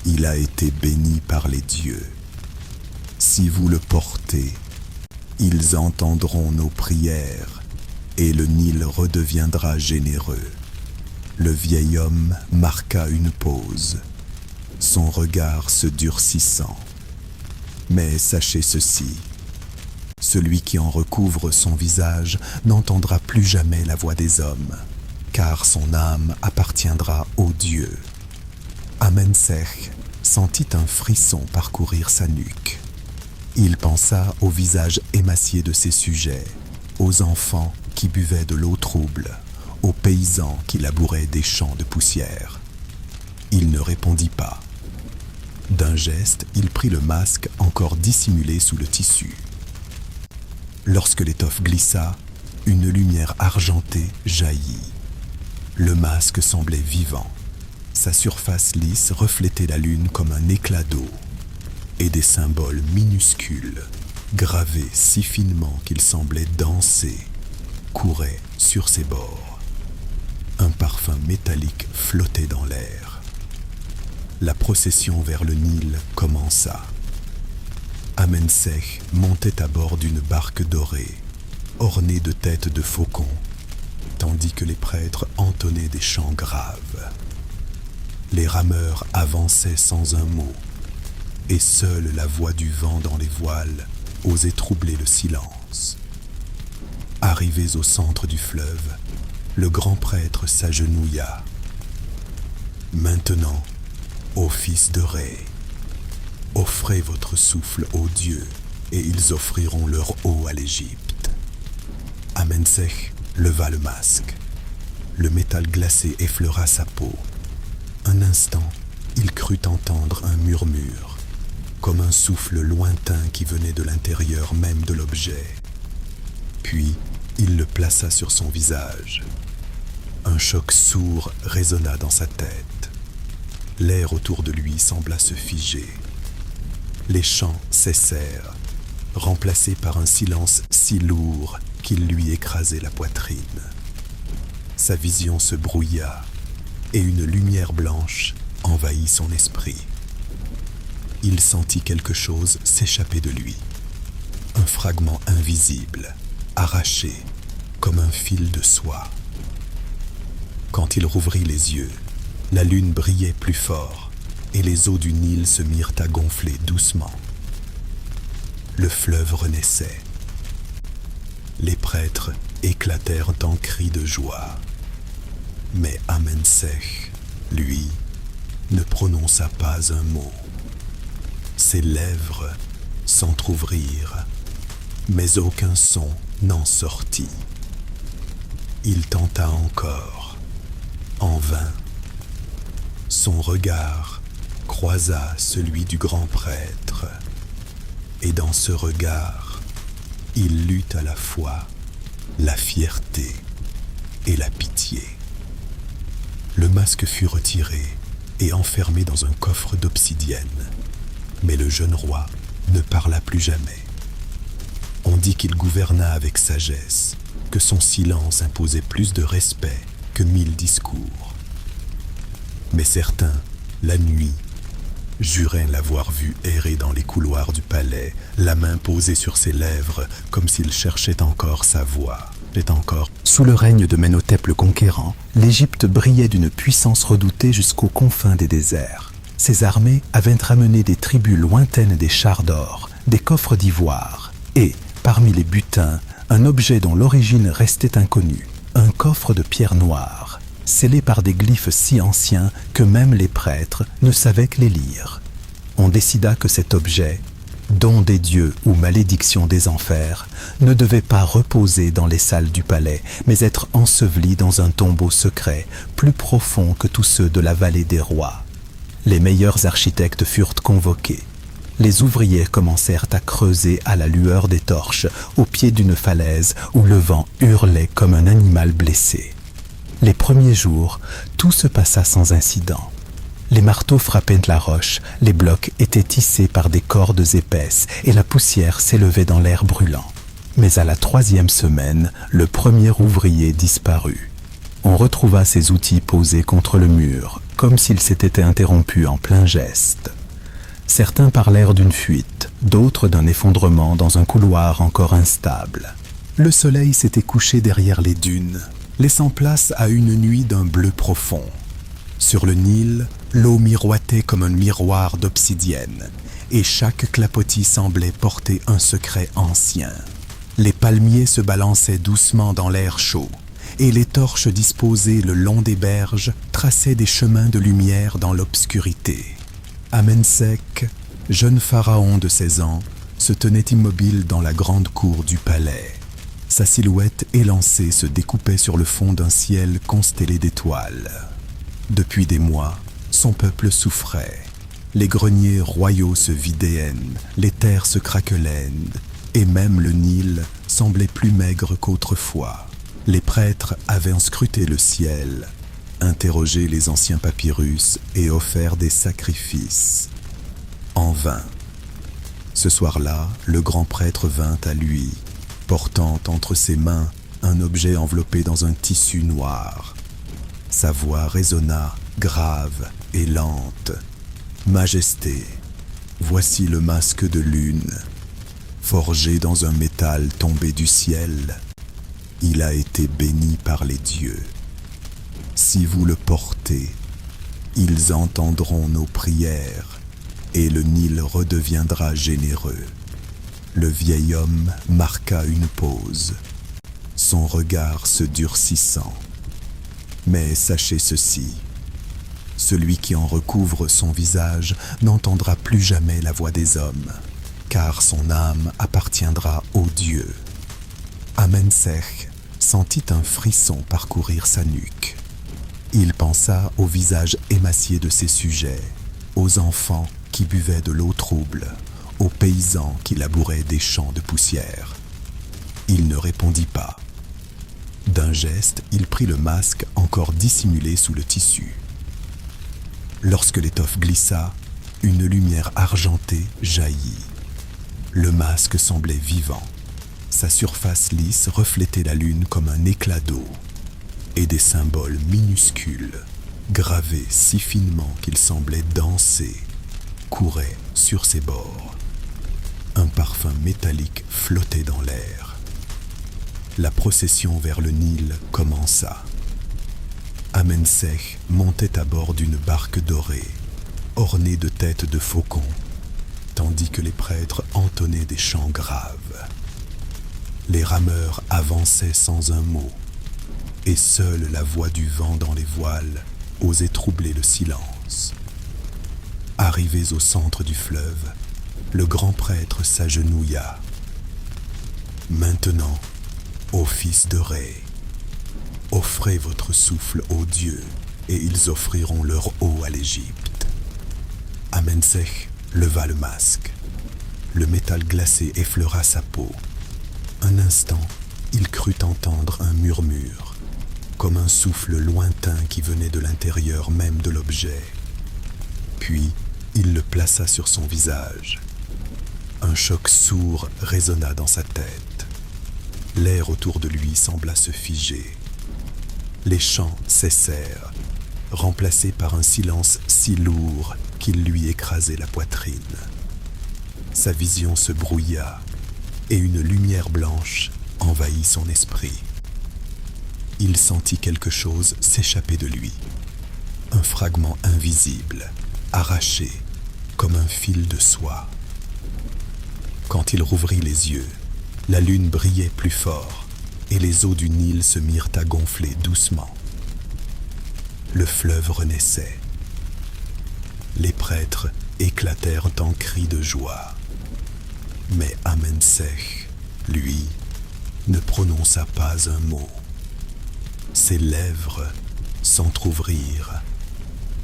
Il a été béni par les dieux. Si vous le portez, ils entendront nos prières et le Nil redeviendra généreux. » Le vieil homme marqua une pause, son regard se durcissant. « Mais sachez ceci, celui qui en recouvre son visage n'entendra plus jamais la voix des hommes, car son âme appartiendra aux dieux. » Amensech sentit un frisson parcourir sa nuque. Il pensa aux visages émaciés de ses sujets, aux enfants qui buvaient de l'eau trouble, aux paysans qui labouraient des champs de poussière. Il ne répondit pas. D'un geste, il prit le masque encore dissimulé sous le tissu. Lorsque l'étoffe glissa, une lumière argentée jaillit. Le masque semblait vivant. Sa surface lisse reflétait la lune comme un éclat d'eau. Et des symboles minuscules, gravés si finement qu'ils semblaient danser, couraient sur ses bords. Un parfum métallique flottait dans l'air. La procession vers le Nil commença. Amenseh montait à bord d'une barque dorée, ornée de têtes de faucons, tandis que les prêtres entonnaient des chants graves. Les rameurs avançaient sans un mot, et seule la voix du vent dans les voiles osait troubler le silence. Arrivés au centre du fleuve, le grand prêtre s'agenouilla. « Maintenant, ô fils de Ré, offrez votre souffle aux dieux, et ils offriront leur eau à l'Égypte. » Amenseh leva le masque. Le métal glacé effleura sa peau. Un instant, il crut entendre un murmure, comme un souffle lointain qui venait de l'intérieur même de l'objet. Puis, il le plaça sur son visage. Un choc sourd résonna dans sa tête. L'air autour de lui sembla se figer. Les chants cessèrent, remplacés par un silence si lourd qu'il lui écrasait la poitrine. Sa vision se brouilla, et une lumière blanche envahit son esprit. Il sentit quelque chose s'échapper de lui. Un fragment invisible, arraché, comme un fil de soie. Quand il rouvrit les yeux, la lune brillait plus fort et les eaux du Nil se mirent à gonfler doucement. Le fleuve renaissait. Les prêtres éclatèrent en cris de joie. Mais Amenseh, lui, ne prononça pas un mot. Ses lèvres s'entr'ouvrirent, mais aucun son n'en sortit. Il tenta encore, en vain. Son regard croisa celui du grand prêtre, et dans ce regard, il lut à la fois la fierté et la pitié. Le masque fut retiré et enfermé dans un coffre d'obsidienne. Mais le jeune roi ne parla plus jamais. On dit qu'il gouverna avec sagesse, que son silence imposait plus de respect que 1000 discours. Mais certains, la nuit, juraient l'avoir vu errer dans les couloirs du palais, la main posée sur ses lèvres, comme s'il cherchait encore sa voix. Sous le règne de Ménhotep le Conquérant, l'Égypte brillait d'une puissance redoutée jusqu'aux confins des déserts. Ses armées avaient ramené des tribus lointaines des chars d'or, des coffres d'ivoire, et, parmi les butins, un objet dont l'origine restait inconnue, un coffre de pierre noire, scellé par des glyphes si anciens que même les prêtres ne savaient que les lire. On décida que cet objet, don des dieux ou malédiction des enfers, ne devait pas reposer dans les salles du palais, mais être enseveli dans un tombeau secret, plus profond que tous ceux de la vallée des rois. Les meilleurs architectes furent convoqués. Les ouvriers commencèrent à creuser à la lueur des torches, au pied d'une falaise où le vent hurlait comme un animal blessé. Les premiers jours, tout se passa sans incident. Les marteaux frappaient la roche, les blocs étaient tissés par des cordes épaisses et la poussière s'élevait dans l'air brûlant. Mais à la 3e semaine, le premier ouvrier disparut. On retrouva ses outils posés contre le mur, comme s'ils s'étaient interrompus en plein geste. Certains parlèrent d'une fuite, d'autres d'un effondrement dans un couloir encore instable. Le soleil s'était couché derrière les dunes, laissant place à une nuit d'un bleu profond. Sur le Nil, l'eau miroitait comme un miroir d'obsidienne, et chaque clapotis semblait porter un secret ancien. Les palmiers se balançaient doucement dans l'air chaud, et les torches disposées le long des berges traçaient des chemins de lumière dans l'obscurité. Amenseh, jeune pharaon de 16 ans, se tenait immobile dans la grande cour du palais. Sa silhouette élancée se découpait sur le fond d'un ciel constellé d'étoiles. Depuis des mois, son peuple souffrait. Les greniers royaux se vidaient, les terres se craquelaient, et même le Nil semblait plus maigre qu'autrefois. Les prêtres avaient scruté le ciel, interrogé les anciens papyrus et offert des sacrifices. En vain. Ce soir-là, le grand prêtre vint à lui, portant entre ses mains un objet enveloppé dans un tissu noir. Sa voix résonna, grave et lente. « Majesté, voici le masque de lune, forgé dans un métal tombé du ciel. Il a été béni par les dieux. Si vous le portez, ils entendront nos prières et le Nil redeviendra généreux. » Le vieil homme marqua une pause, son regard se durcissant. « Mais sachez ceci, celui qui en recouvre son visage n'entendra plus jamais la voix des hommes, car son âme appartiendra aux dieux. » Amensech sentit un frisson parcourir sa nuque. Il pensa au visage émacié de ses sujets, aux enfants qui buvaient de l'eau trouble, aux paysans qui labouraient des champs de poussière. Il ne répondit pas. D'un geste, il prit le masque encore dissimulé sous le tissu. Lorsque l'étoffe glissa, une lumière argentée jaillit. Le masque semblait vivant. Sa surface lisse reflétait la lune comme un éclat d'eau, et des symboles minuscules, gravés si finement qu'ils semblaient danser, couraient sur ses bords. Un parfum métallique flottait dans l'air. La procession vers le Nil commença. Amensech montait à bord d'une barque dorée, ornée de têtes de faucons, tandis que les prêtres entonnaient des chants graves. Les rameurs avançaient sans un mot, et seule la voix du vent dans les voiles osait troubler le silence. Arrivés au centre du fleuve, le grand prêtre s'agenouilla. « Maintenant, ô fils de Ré, offrez votre souffle aux dieux, et ils offriront leur eau à l'Égypte. » Amensech leva le masque. Le métal glacé effleura sa peau. Un instant, il crut entendre un murmure, comme un souffle lointain qui venait de l'intérieur même de l'objet. Puis, il le plaça sur son visage. Un choc sourd résonna dans sa tête. L'air autour de lui sembla se figer. Les chants cessèrent, remplacés par un silence si lourd qu'il lui écrasait la poitrine. Sa vision se brouilla, et une lumière blanche envahit son esprit. Il sentit quelque chose s'échapper de lui. Un fragment invisible, arraché, comme un fil de soie. Quand il rouvrit les yeux, la lune brillait plus fort, et les eaux du Nil se mirent à gonfler doucement. Le fleuve renaissait. Les prêtres éclatèrent en cris de joie. Mais Amensech, lui, ne prononça pas un mot. Ses lèvres s'entr'ouvrirent,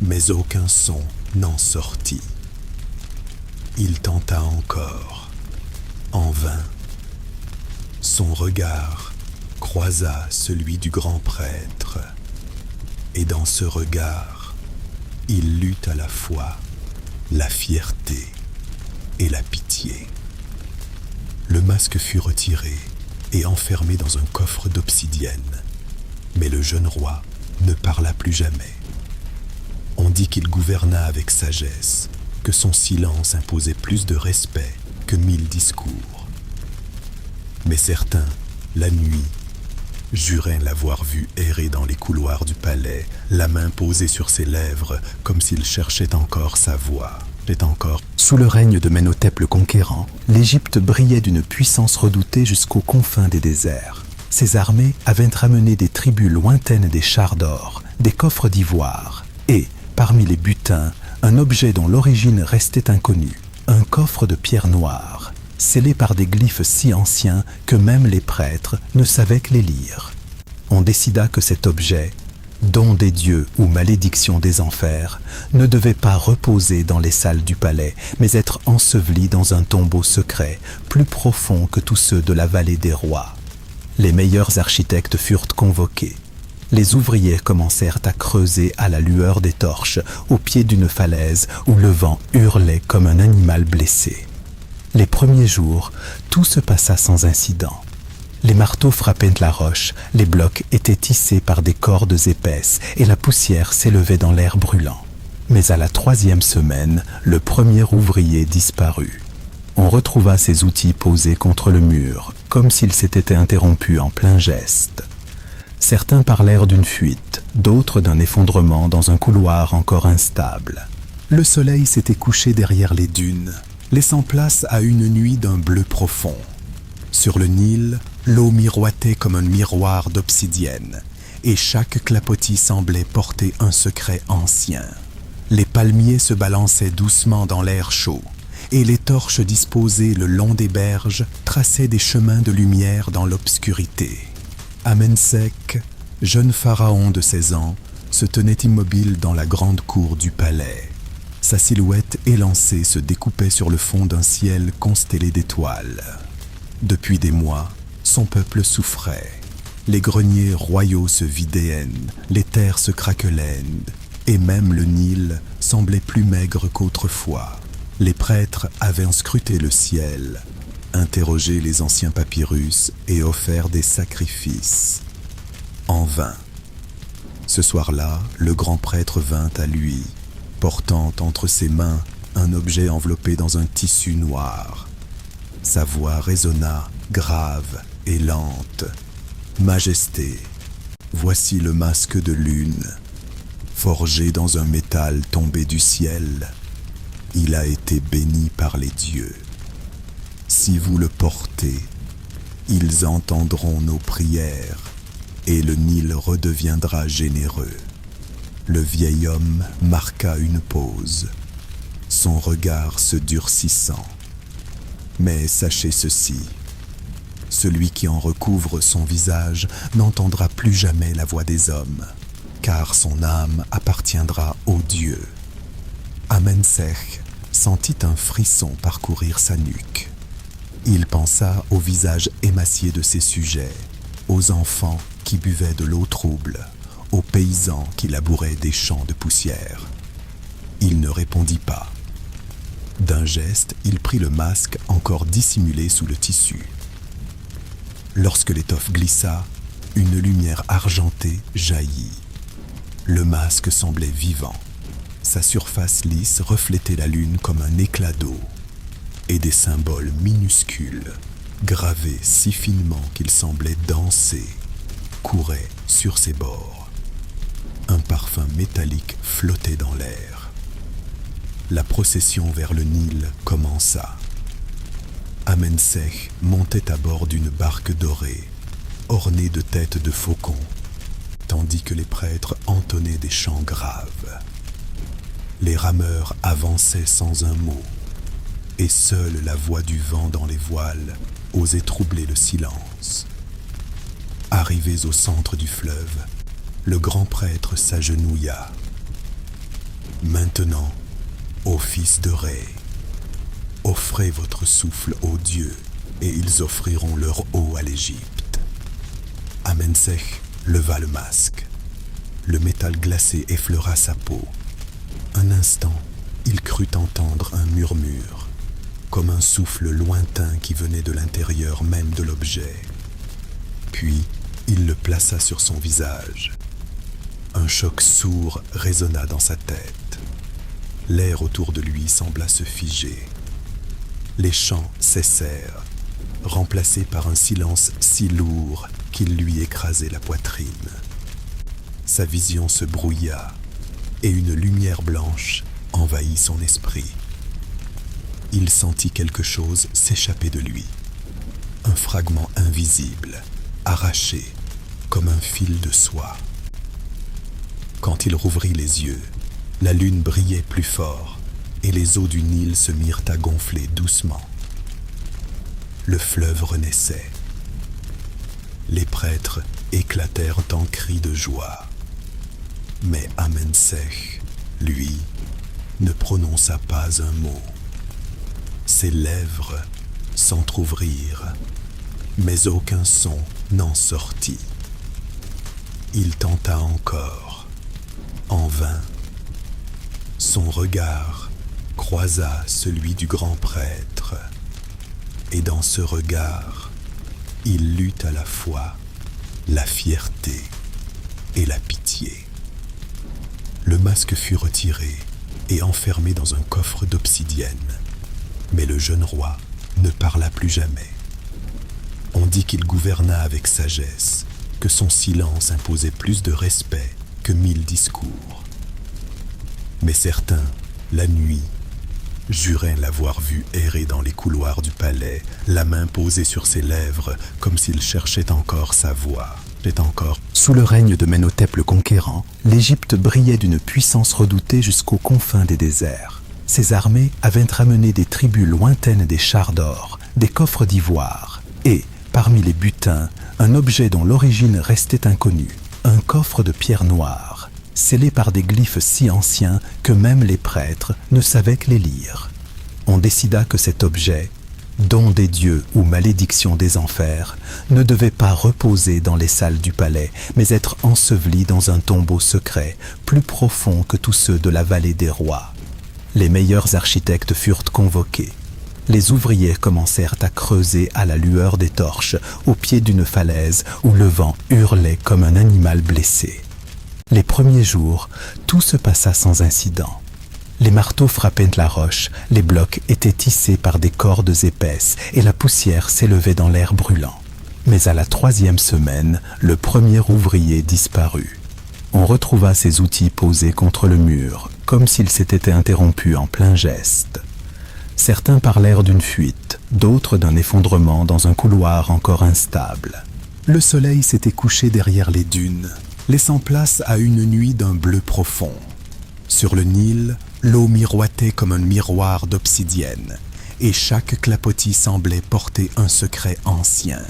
mais aucun son n'en sortit. Il tenta encore, en vain. Son regard croisa celui du grand prêtre, et dans ce regard, il lut à la fois la fierté et la pitié. Le masque fut retiré et enfermé dans un coffre d'obsidienne, mais le jeune roi ne parla plus jamais. On dit qu'il gouverna avec sagesse, que son silence imposait plus de respect que 1000 discours. Mais certains, la nuit, juraient l'avoir vu errer dans les couloirs du palais, la main posée sur ses lèvres, comme s'il cherchait encore sa voix. Sous le règne de Ménhotep le Conquérant, l'Égypte brillait d'une puissance redoutée jusqu'aux confins des déserts. Ses armées avaient ramené des tribus lointaines des chars d'or, des coffres d'ivoire, et, parmi les butins, un objet dont l'origine restait inconnue, un coffre de pierre noire, scellés par des glyphes si anciens que même les prêtres ne savaient que les lire. On décida que cet objet, don des dieux ou malédiction des enfers, ne devait pas reposer dans les salles du palais, mais être enseveli dans un tombeau secret, plus profond que tous ceux de la vallée des rois. Les meilleurs architectes furent convoqués. Les ouvriers commencèrent à creuser à la lueur des torches, au pied d'une falaise où le vent hurlait comme un animal blessé. Les premiers jours, tout se passa sans incident. Les marteaux frappaient la roche, les blocs étaient tissés par des cordes épaisses et la poussière s'élevait dans l'air brûlant. Mais à la 3e semaine, le premier ouvrier disparut. On retrouva ses outils posés contre le mur, comme s'ils s'étaient interrompus en plein geste. Certains parlèrent d'une fuite, d'autres d'un effondrement dans un couloir encore instable. Le soleil s'était couché derrière les dunes, laissant place à une nuit d'un bleu profond. Sur le Nil, l'eau miroitait comme un miroir d'obsidienne, et chaque clapotis semblait porter un secret ancien. Les palmiers se balançaient doucement dans l'air chaud, et les torches disposées le long des berges traçaient des chemins de lumière dans l'obscurité. Amensec, jeune pharaon de 16 ans, se tenait immobile dans la grande cour du palais. Sa silhouette élancée se découpait sur le fond d'un ciel constellé d'étoiles. Depuis des mois, son peuple souffrait. Les greniers royaux se vidaient, les terres se craquelaient, et même le Nil semblait plus maigre qu'autrefois. Les prêtres avaient scruté le ciel, interrogé les anciens papyrus et offert des sacrifices. En vain. Ce soir-là, le grand prêtre vint à lui, portant entre ses mains un objet enveloppé dans un tissu noir. Sa voix résonna, grave et lente. « Majesté, voici le masque de lune, forgé dans un métal tombé du ciel. Il a été béni par les dieux. Si vous le portez, ils entendront nos prières et le Nil redeviendra généreux. » Le vieil homme marqua une pause, son regard se durcissant. « Mais sachez ceci, celui qui en recouvre son visage n'entendra plus jamais la voix des hommes, car son âme appartiendra aux dieux. » Amensec sentit un frisson parcourir sa nuque. Il pensa au visage émacié de ses sujets, aux enfants qui buvaient de l'eau trouble, aux paysans qui labouraient des champs de poussière. Il ne répondit pas. D'un geste, il prit le masque encore dissimulé sous le tissu. Lorsque l'étoffe glissa, une lumière argentée jaillit. Le masque semblait vivant. Sa surface lisse reflétait la lune comme un éclat d'eau, et des symboles minuscules, gravés si finement qu'ils semblaient danser, couraient sur ses bords. Un parfum métallique flottait dans l'air. La procession vers le Nil commença. Amensec montait à bord d'une barque dorée, ornée de têtes de faucons, tandis que les prêtres entonnaient des chants graves. Les rameurs avançaient sans un mot, et seule la voix du vent dans les voiles osait troubler le silence. Arrivés au centre du fleuve, le grand prêtre s'agenouilla. « Maintenant, ô fils de Ré, offrez votre souffle aux dieux, et ils offriront leur eau à l'Égypte. » Amensec leva le masque. Le métal glacé effleura sa peau. Un instant, il crut entendre un murmure, comme un souffle lointain qui venait de l'intérieur même de l'objet. Puis, il le plaça sur son visage. Un choc sourd résonna dans sa tête. L'air autour de lui sembla se figer. Les chants cessèrent, remplacés par un silence si lourd qu'il lui écrasait la poitrine. Sa vision se brouilla, et une lumière blanche envahit son esprit. Il sentit quelque chose s'échapper de lui, un fragment invisible, arraché comme un fil de soie. Quand il rouvrit les yeux, la lune brillait plus fort et les eaux du Nil se mirent à gonfler doucement. le fleuve renaissait. Les prêtres éclatèrent en cris de joie. Mais Amensech, lui, ne prononça pas un mot. Ses lèvres s'entr'ouvrirent, mais aucun son n'en sortit. Il tenta encore, en vain. Son regard croisa celui du grand prêtre, et dans ce regard, il lut à la fois la fierté et la pitié. Le masque fut retiré et enfermé dans un coffre d'obsidienne, mais le jeune roi ne parla plus jamais. On dit qu'il gouverna avec sagesse, que son silence imposait plus de respect que 1000 discours. Mais certains, la nuit, juraient l'avoir vu errer dans les couloirs du palais, la main posée sur ses lèvres, comme s'il cherchait encore sa voix. Sous le règne de Ménhotep le Conquérant, l'Égypte brillait d'une puissance redoutée jusqu'aux confins des déserts. Ses armées avaient ramené des tribus lointaines des chars d'or, des coffres d'ivoire, et, parmi les butins, un objet dont l'origine restait inconnue, un coffre de pierre noire, scellé par des glyphes si anciens que même les prêtres ne savaient que les lire. On décida que cet objet, don des dieux ou malédiction des enfers, ne devait pas reposer dans les salles du palais, mais être enseveli dans un tombeau secret, plus profond que tous ceux de la vallée des rois. Les meilleurs architectes furent convoqués. Les ouvriers commencèrent à creuser à la lueur des torches, au pied d'une falaise où le vent hurlait comme un animal blessé. Les premiers jours, tout se passa sans incident. Les marteaux frappaient la roche, les blocs étaient tissés par des cordes épaisses et la poussière s'élevait dans l'air brûlant. Mais à la 3e semaine, le premier ouvrier disparut. On retrouva ses outils posés contre le mur, comme s'ils s'étaient interrompus en plein geste. Certains parlèrent d'une fuite, d'autres d'un effondrement dans un couloir encore instable. Le soleil s'était couché derrière les dunes, laissant place à une nuit d'un bleu profond. Sur le Nil, l'eau miroitait comme un miroir d'obsidienne, et chaque clapotis semblait porter un secret ancien.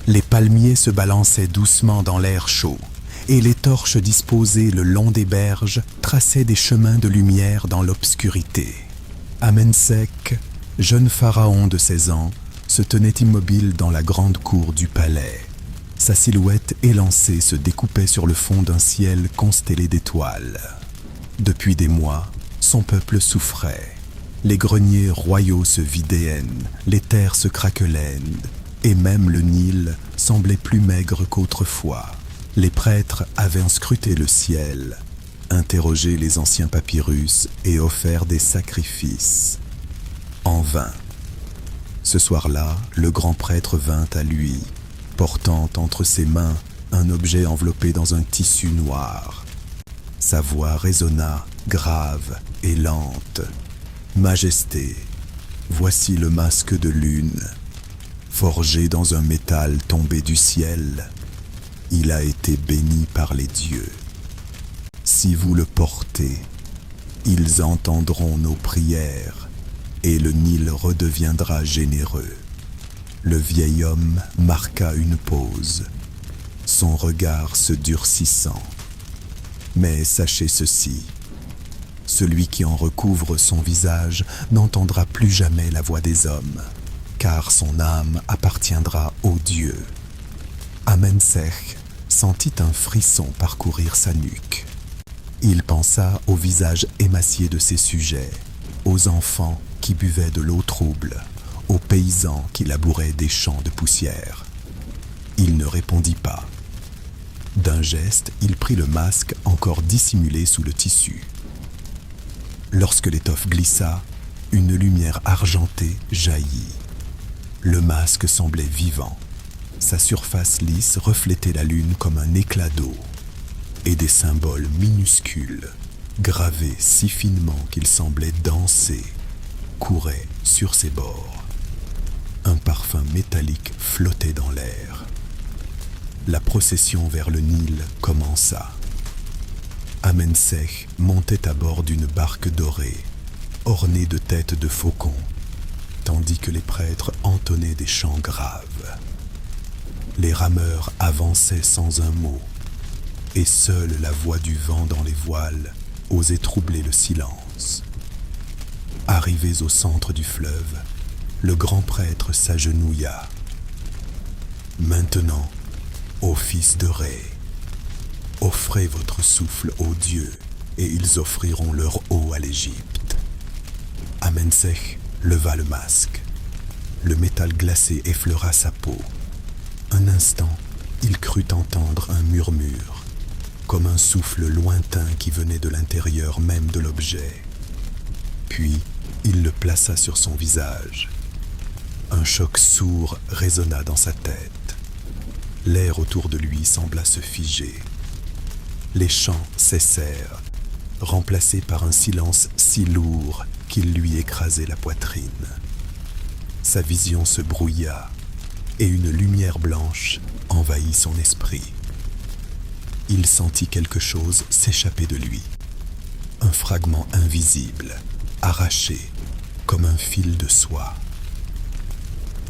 Les palmiers se balançaient doucement dans l'air chaud, et les torches disposées le long des berges traçaient des chemins de lumière dans l'obscurité. Amensech, jeune pharaon de 16 ans, se tenait immobile dans la grande cour du palais. Sa silhouette élancée se découpait sur le fond d'un ciel constellé d'étoiles. Depuis des mois, son peuple souffrait. Les greniers royaux se vidaient, les terres se craquelaient, et même le Nil semblait plus maigre qu'autrefois. Les prêtres avaient scruté le ciel, interrogé les anciens papyrus et offert des sacrifices. En vain. Ce soir-là, le grand prêtre vint à lui, portant entre ses mains un objet enveloppé dans un tissu noir. Sa voix résonna, grave et lente. « Majesté, voici le masque de lune, forgé dans un métal tombé du ciel. Il a été béni par les dieux. Si vous le portez, ils entendront nos prières et le Nil redeviendra généreux. » Le vieil homme marqua une pause, son regard se durcissant. Mais sachez ceci, celui qui en recouvre son visage n'entendra plus jamais la voix des hommes, car son âme appartiendra aux dieux. Amensech sentit un frisson parcourir sa nuque. Il pensa au visage émacié de ses sujets, aux enfants qui buvaient de l'eau trouble, aux paysans qui labouraient des champs de poussière. Il ne répondit pas. D'un geste, il prit le masque encore dissimulé sous le tissu. Lorsque l'étoffe glissa, une lumière argentée jaillit. Le masque semblait vivant. Sa surface lisse reflétait la lune comme un éclat d'eau. Et des symboles minuscules, gravés si finement qu'ils semblaient danser, couraient sur ses bords. Un parfum métallique flottait dans l'air. La procession vers le Nil commença. Amensech montait à bord d'une barque dorée, ornée de têtes de faucons. tandis que les prêtres entonnaient des chants graves. Les rameurs avançaient sans un mot, et seule la voix du vent dans les voiles osait troubler le silence. Arrivés au centre du fleuve, le grand prêtre s'agenouilla. « Maintenant, ô fils de Ré, offrez votre souffle aux dieux, et ils offriront leur eau à l'Égypte. » Amensech leva le masque. Le métal glacé effleura sa peau. Un instant, il crut entendre un murmure, comme un souffle lointain qui venait de l'intérieur même de l'objet. Puis, il le plaça sur son visage. Un choc sourd résonna dans sa tête. L'air autour de lui sembla se figer. Les chants cessèrent, remplacés par un silence si lourd qu'il lui écrasait la poitrine. Sa vision se brouilla et une lumière blanche envahit son esprit. Il sentit quelque chose s'échapper de lui, un fragment invisible, arraché comme un fil de soie.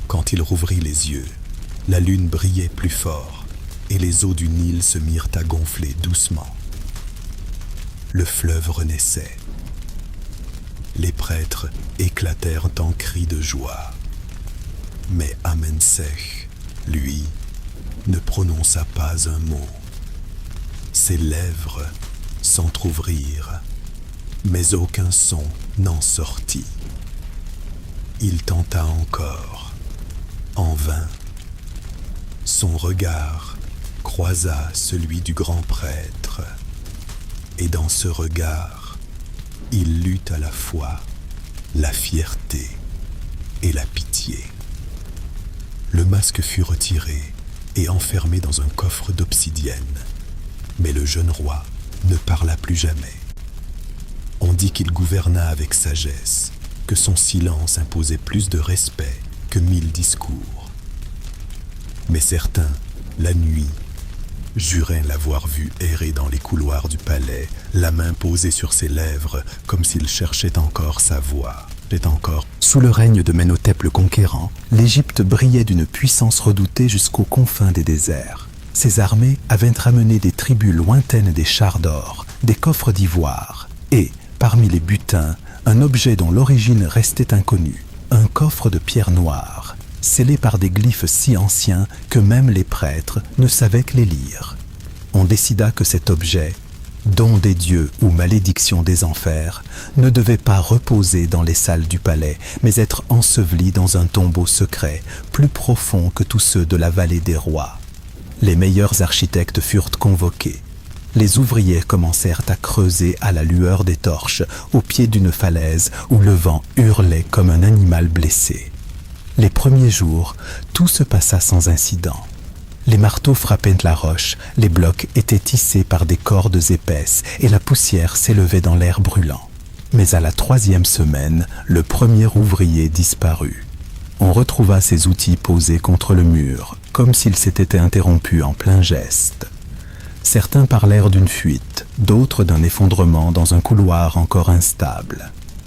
Quand il rouvrit les yeux, la lune brillait plus fort et les eaux du Nil se mirent à gonfler doucement. Le fleuve renaissait. Les prêtres éclatèrent en cris de joie. Mais Amensech, lui, ne prononça pas un mot. Ses lèvres s'entr'ouvrirent, mais aucun son n'en sortit. Il tenta encore, en vain. Son regard croisa celui du grand prêtre, et dans ce regard, il lut à la fois la fierté et la pitié. Le masque fut retiré et enfermé dans un coffre d'obsidienne, mais le jeune roi ne parla plus jamais. On dit qu'il gouverna avec sagesse, que son silence imposait plus de respect que 1000 discours. Mais certains, la nuit, juraient l'avoir vu errer dans les couloirs du palais, la main posée sur ses lèvres, comme s'il cherchait encore sa voix. Sous le règne de Ménhotep le Conquérant, l'Égypte brillait d'une puissance redoutée jusqu'aux confins des déserts. Ses armées avaient ramené des tribus lointaines des chars d'or, des coffres d'ivoire, et, parmi les butins, un objet dont l'origine restait inconnue, un coffre de pierre noire, scellé par des glyphes si anciens que même les prêtres ne savaient que les lire. On décida que cet objet, don des dieux ou malédiction des enfers, ne devait pas reposer dans les salles du palais, mais être enseveli dans un tombeau secret, plus profond que tous ceux de la vallée des rois. Les meilleurs architectes furent convoqués. Les ouvriers commencèrent à creuser à la lueur des torches, au pied d'une falaise où le vent hurlait comme un animal blessé. Les premiers jours, tout se passa sans incident. Les marteaux frappaient la roche, les blocs étaient tissés par des cordes épaisses et la poussière s'élevait dans l'air brûlant. Mais à la 3e semaine, le premier ouvrier disparut. On retrouva ses outils posés contre le mur, comme s'ils s'étaient interrompus en plein geste. Certains parlèrent d'une fuite, d'autres d'un effondrement dans un couloir encore instable.